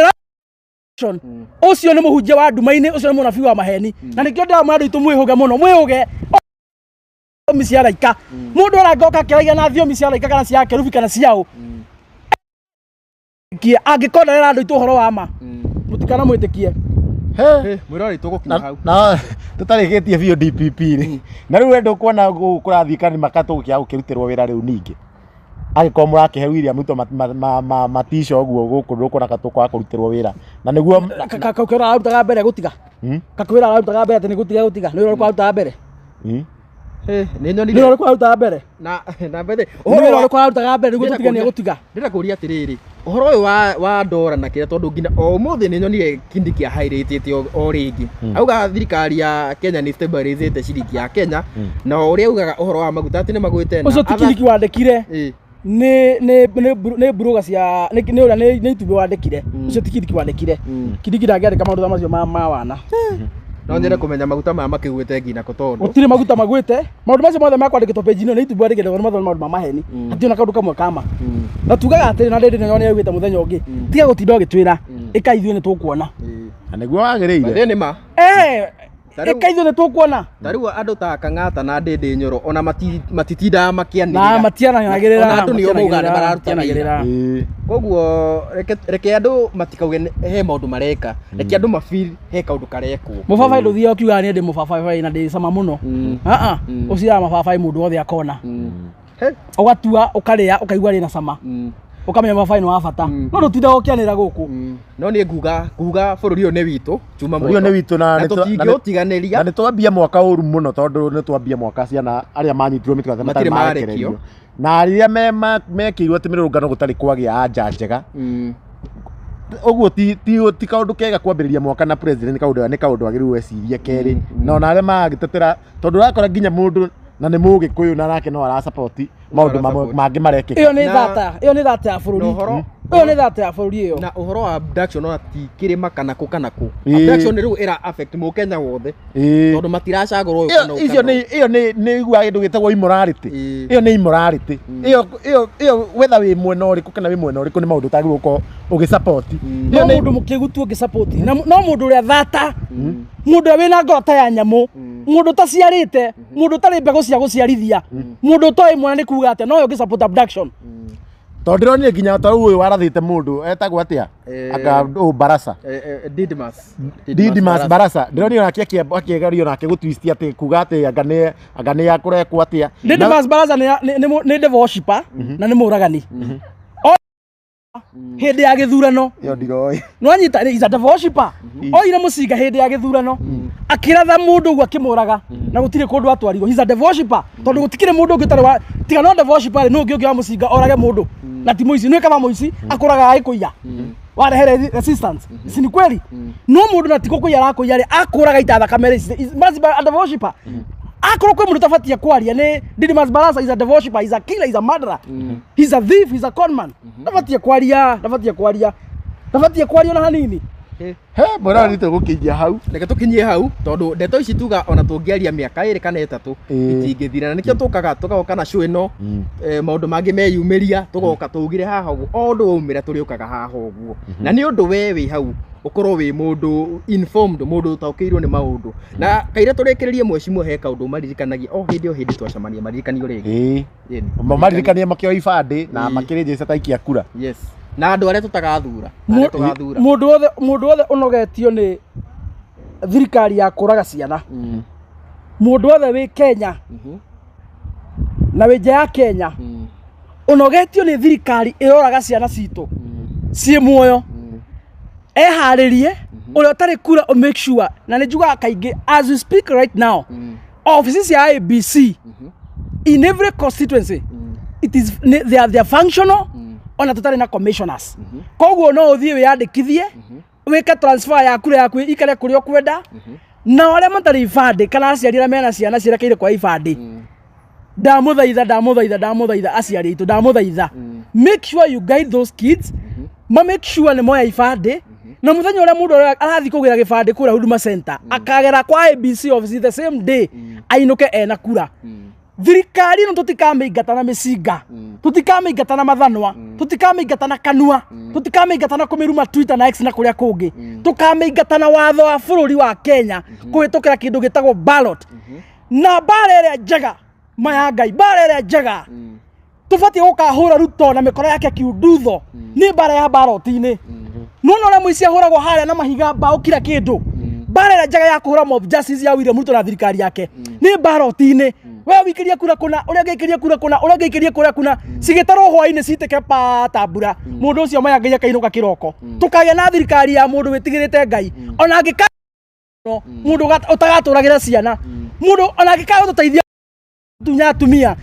A: ũcio nĩ mũhunjia wa nduma-inĩ ũcio nĩ mũnabii wa maheni na nĩkĩo ndĩramwĩra andũ aitũ mwĩhũge mũno mwĩhũge thiomi cia araika mũndũ arangoka akĩaragia na thiomi cia araika kana cia kerubi kana ciaũ angĩkonderera andũ aitũ ũhoro wa ma mũtikana mwĩtĩkie
C: mwĩrori tũgũkinya hau
B: na tũtarĩkĩtie biũ DPP rĩ na rĩu wendo kuona kũrathikana makatũgũkĩa gũkĩrutĩrwo wĩra rĩu ningĩ agĩkorwo mũrakĩhe William Ruto matisha ũguo gũkũ ndũkona katũkwa kũrutĩrwo wĩra na nĩguo
A: kakĩra arutaga mbere gũtiga kakĩra arutaga mbere atĩ nĩ gũtiga nĩ ũrĩa arutaga mbere
C: nĩ nyonire
A: nĩ ũrĩa arutaga mbere
C: na mbere
A: ũhoro wa arutaga mbere nĩguo tũtigane gũtiga
C: ndĩrakũria atĩrĩrĩ ũhoro ũyũ wa ndora na kĩrĩa tondũ nginya o mũthĩ nĩ nyonire kindi kĩa highlight o rĩngĩ auga thirikari ya Kenya nĩ stabilizate ciringi ya Kenya na ũrĩa augaga ũhoro wa maguta atĩ nĩ magwĩte na
A: ũcio tikiriki wandĩkire nĩ buroga cia nĩ ũrĩa nĩ YouTube wandĩkire ũcio tikiriki wandĩkire kiriki ndangĩandĩka maũndũ macio ma wana
C: no nyende kũmenya maguta maya makĩgwĩte nginya kũ tondũ
A: gũtirĩ maguta magwĩte maũndũ macio mothe makwandĩkĩtwo page-inĩ nĩ YouTube wandĩkĩte maũndũ ma maheni hatirĩ na kaũndũ kamwe kama na tugaga atĩrĩ na ndĩrĩ nĩ yaugĩte mũthenya ũngĩ tiga gũtinda ũgĩtwĩra ĩka ithuĩ nĩ tũkuona
B: na nĩguo wagĩrĩire
C: nĩ ma
A: ĩka ithuĩ nĩ tũkuona
C: tarĩu andũ ta Kang'ata na Ndĩndĩ Nyoro ona matitindaga makĩanĩrĩra
A: na matianagĩrĩra
C: ona andũ nĩo mauga nĩ mararutanagĩra koguo reke andũ matikauge he maũndũ mareka reke andũ mafeel he kaũndũ karekwo
A: mũbabaĩ ndũthiaga ũkiuga nĩ ndĩ mũbabaĩ na ndĩ cama mũno ũciaga mababaĩ mũndũ wothe akona ũgatua ũkarĩa ũkaigua rĩ na cama ukamenya mababaĩ nĩ wa bata no ndũtindaga ũkĩanĩra gũkũ
C: no nĩ nguga bũrũri ũyũ nĩ witũ chuma
B: mũno nĩ witũ na
C: tũtingĩũtiganĩria
B: na nĩ twambia mwaka ũru mũno tondũ nĩ twambia mwaka ciana arĩa manyitirwo mĩtwe matarĩ marekererio na arĩa mekĩirwo atĩ mĩrũrũngano gũtarĩ kwagĩa anja njega ũguo ti kaũndũ kega kwambĩrĩria mwaka na president nĩ kaũndũ agĩrĩirwo ecirie kerĩ na ona arĩa magĩtetera tondũ ũrakora nginya mũndũ na nĩ Mũgĩkũyũ na nake no ara support maũndũ mangĩ marekĩka
A: ĩyo nĩ thata ya bũrũri ĩyo nĩ thata ya bũrũri ĩyo
C: na ũhoro wa abduction ona ti kĩrĩma kana kũ abduction rĩu ĩra affect Mũkenya wothe tondũ matiracagũrwo
B: icio nĩ igua kĩndũ gĩtagwo immorality ĩyo nĩ immorality ĩyo whether wĩ mwena ũrĩkũ kana wĩ mwena ũrĩkũ nĩ maũndũ utagĩrĩirwo gũkorwo ũgĩsupport
A: no mũndũ mũkĩgutu ũgĩsupport no mũndũ ũrĩa thata mũndũ ũrĩa wĩna ngoro ya nyamũ mũndũ taciarĩte mũndũ tarĩ mbegũ cia gũciarithia mũndũ toĩ mwana nĩ kuga atĩa no ũngĩsupport abduction
B: tondũ ndĩronire nginya ta ũyũ warathĩte mũndũ etagwo atĩa anga Barasa Didmas Barasa ndĩronire nake akĩgerio nake gũtwist atĩ kuga atĩ anga nĩ akũrekwo atĩa
A: Didmas Barasa nĩ devil worshipper na nĩ mũragani hĩndĩ ya gĩthurano
B: yo ndiroĩ
A: no anyita is a devil worshipper oire mũcinga hĩndĩ ya gĩthurano akĩratha mũndũ ũguo akĩmũraga na gũtirĩ kũndũ atwarirwo he's a devil worshipper tondũ gũtikĩrĩ mũndũ ũngĩ ũtarĩ wa tiga no devil worshipper nĩ ũngĩ wa mũcinga orage mũndũ na ti mũici nĩ kama mũici akũraga agĩkũiya warehere resistance si ni kweli no mũndũ na tiko kũiya arakũiya akũraga ita thakame must be a devil worshipper akorwo kwĩ mũndũ tabatia kwaria nĩ Didmas Barasa is a devil worshipper, he's a killer, he's a murderer, he's a thief, he's a conman. Tabatia kwaria na hanini
B: mbona nĩ tũgũkinyia hau
C: reke tũkinyie hau tondũ ndeto ici tuga ona tũngĩaria mĩaka 2 kana 3 itingĩthira na nĩkĩo tũgoka na show ĩno maũndũ mangĩ meyumĩria tũgoka tũugire haha ũguo o ũndũ waumĩra tũrĩũkaga haha ũguo na nĩ ũndũ we wĩ hau ũkorwo wĩ mũndũ informed mũndũ ũtaũkĩirwo nĩ maũndũ na kaire tũrĩkĩrĩrie mwecimwe he kaũndũ maririkanagia o hĩndĩ twacemania maririkanio rĩngĩ
B: maririkanie makĩoya ibandĩ na makĩrĩnjĩca taikia kura
C: yes na andũ arĩa tũtagathura
A: mũndũ wothe ũnogetio nĩ thirikari ya kũraga ciana mũndũ wothe wĩ Kenya na wĩ nja ya Kenya ũnogetio nĩ thirikari ĩroraga ciana citũ ciĩ muoyo eharĩrie ũrĩa ũtarĩ kura make sure na nĩ njugaga kaingĩ as we speak right now offices ya ABC in every constituency it is they are functional ona tutari na commissioners koguo no uthie wiyandikithie wika transfer ya kure yaku ikare kuri okwenda na wale matari ibande kana aciari mena ciana cirekeire kwa ibande ndamuthaitha aciari itu ndamuthaitha make sure you guide those kids make sure ni moya ibande na muthenya ule mundu arathi kugira gibande kura Huduma Center akagera kwa ABC office the same day ainuke ena kura thirikari no tutikameingata na micinga tutikameingata na mathanwa tutikameingata na kanua tutikameingata na kumiruma Twitter na X na kuria kungi tukameingata na watho wa bururi wa Kenya kuhitukira kindu gitagwo ballot na barere njega maya ngai barere njega tufati gukahura Ruto na mikoro yake kiundutho ni bara ya ballot-ini nona ule muici ahuragwo haria na mahiga mbao kila kindu barere njega ya kuhura mob justice ya William Ruto na thirikari yake ni ballot-ini wewe wikiria kura kuna uria geikiria kura kuna uria geikiria kura kuna cigitaro hwaini citeke patambura mundu ucio maya ngai akainuka kiroko tukagĩa na thirikari ya mundu witigirite ngai ona angika mundu utagaturagĩra ciana mundu ona angika ututeithia atumia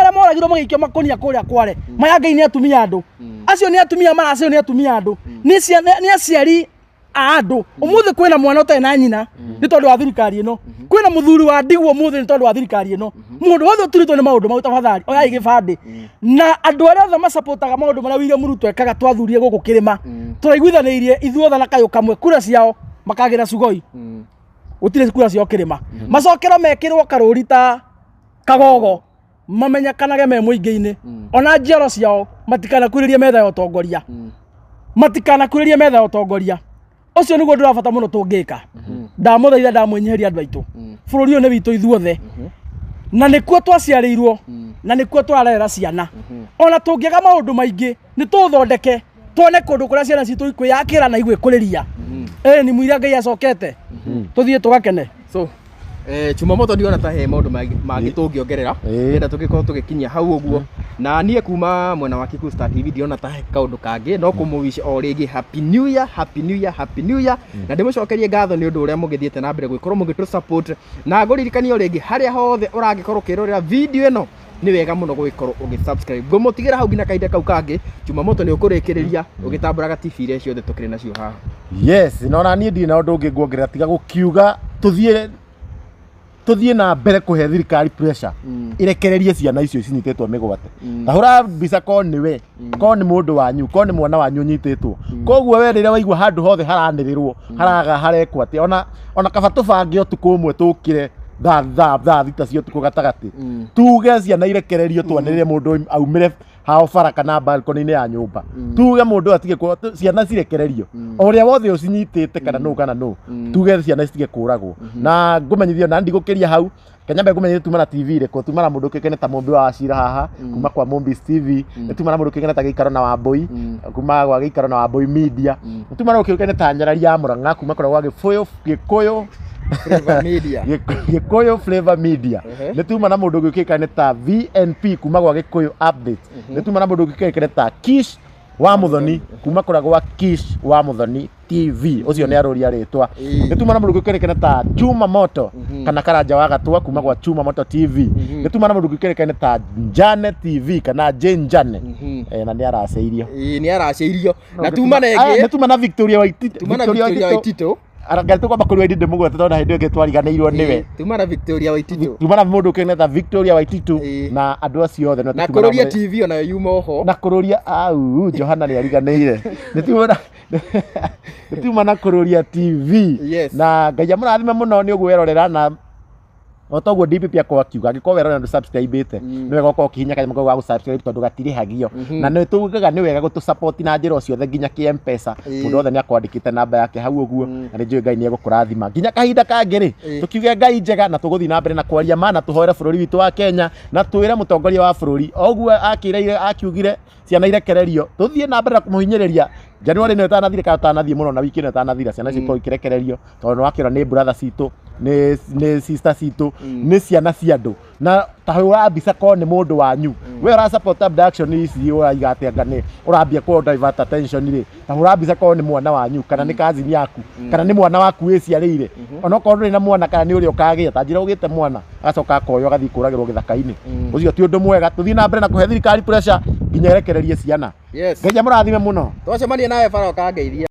A: aria moragirwo magĩikio makonia kuria kware maya ngai ni atumia andu acio ni atumia maracio ni atumia andu ni aciari andu umuthi kwina mwana utai na nyina ni tondu wa thirikari ino kwina muthuri wa ndigwo umuthi ni tondu wa thirikari ino mundu wothe uturitwo ni maundu mau tafadhali oya igibande na andu aria othe masapotaga maundu maria William Ruto ekaga twathurie guku kirima turaiguithaniirie ithuothe na kayo kamwe kura ciao makagira Sugoi utire kura ciao kirima macokero mekirwo karuri ta kagogo mamenyekanage me muingi-ini ona njiaro ciao matikana kuriria metha ya utongoria matikana kuriria metha ya utongoria ucio niguo ndirabata muno tungika ndamuthaitha ndamwenyeheria andu aitu bururi uyu ni witu ithuothe na nikuo twaciarirwo na nikuo twarera ciana ona tungiaga maundu maingi ni tuthondeke tuone kundu kuria ciana citu ikwiyakira na igwikuriria ni muira ngai acokete tuthie tugakene
C: so Chumamoto ndiona ta he maundu mangi tungiongerera enda tugikorwo tugikinyia hau uguo na nie kuma mwena wa Kikuyu Star TV ndiona ta he kaundu kangi no kumuwish o ringi happy new year na ndimucokerie ngatho ni undu uria mugithiete na mbere gwikorwo mugitu support na nguririkanio ringi haria hothe urangikorwo kirorera video ino ni wega muno gwikorwo ugisubscribe ngumutigira hau ngina kainde kau kangi Chumamoto ni ukurikiria ugitamburaga TV iria ciothe tukiri nacio haha
B: yes nona nie ndi na undu ungi nguongerera tiga gukiuga tuthie na mbere kuhe thirikari pressure irekererie ciana icio cinyitetwo migwate tahura mbica ko niwe ko ni mundu wanyu ko ni mwana wanyu nyitetwo koguo we rire waigua handu hothe haranirirwo haraga harekwo ati ona kaba tubange utuku umwe tukire tha thita cio tuku gatagati tuge ciana irekererio twanirire mundu aumire hao bara kana balcony-ini ya nyumba tuge mundu atige ciana cirekererio uria wothe ucinyitite kana no tuge ciana citige kuragwo na ngumenyithio na ndigukiria hau Kenya ngumenyithio tuma na TV reko tuma na mundu kekene ta Mombi wa Cira haha kuma kwa Mombi TV tuma na mundu kekene ta Giikaro na Wambui kuma kwa Giikaro na Wambui Media tuma na kekene ta Nyarari ya Murang'a kuma kwa Gikuyu Gikuyu Flavor Media nituma na mundu gikikane ta VNP kuma gwa Gikuyu Update nituma na mundu gikikane ta Kish wa Muthoni kuma gwa Kish wa Muthoni TV ucio ni aroria ritwa nituma na mundu gikikane ta Chuma Moto kana Karanja wa Gatwa kuma gwa Chuma Moto TV nituma na mundu gikikane ta Njane TV kana Jane Njane na ni araceirio na tuma na ege nituma na Victoria Waitito arangatu kwa bakuru ndi mugwete tona hindi ngi twariganirwo niwe
C: tuma na Victoria Waitito
B: tuma na mundu kene ta Victoria Waitito na andu acio othe
C: na kururia TV ona yuma ho na
B: kururia Johana ni ariganire nituma na kururia TV na ngai amurathime muno ni uguo werorera na otoguo DPP akwa kiuga angĩkorwo werorera ndu subscribe ite ni wega ukorwo kihinya kanyamũ ga subscribe tondu gatirihagio na ni tugaga ni wega gutu support na njĩra ciothe nginya ki-M-Pesa mundu othe ni akwandĩkĩte namba yake hau ũguo na nĩ njũĩ Ngai ni egũkũrathima nginya kahinda kangĩ tukiuge Ngai njega na tũgũthiĩ na mbere na kwaria ma na tũhoere bũrũri witũ wa Kenya na twĩre mũtongoria wa bũrũri oguo akiugire ciana irekererio tuthiĩ na mbere na kũmũhinyĩrĩria January nĩ ũtanathire kana ũtanathie mũno na wiki nĩ ũtanathire ciana cikorwo ikirekererio tondũ wakĩra nĩ brother citũ nĩ sister citũ nĩ ciana cia andũ na tahura mbica ko nĩ mũndũ wanyu we ura support abduction ici uraiga atia ngane urambia ku divert attention ri na urambia ko ni mwana wanyu kana ni kazini yaku kana ni mwana waku wiciarire ona ko nduri na mwana kana ni uri ukagia ta njira ugite mwana acoka koyo gathi kuragirwo githaka-ini ucio ti undu mwega tuthii na mbere na kuhe thirikari pressure nginya erekererie ciana
C: yes
B: ngeja murathime muno
C: twacemanie nawe bara ukangeithia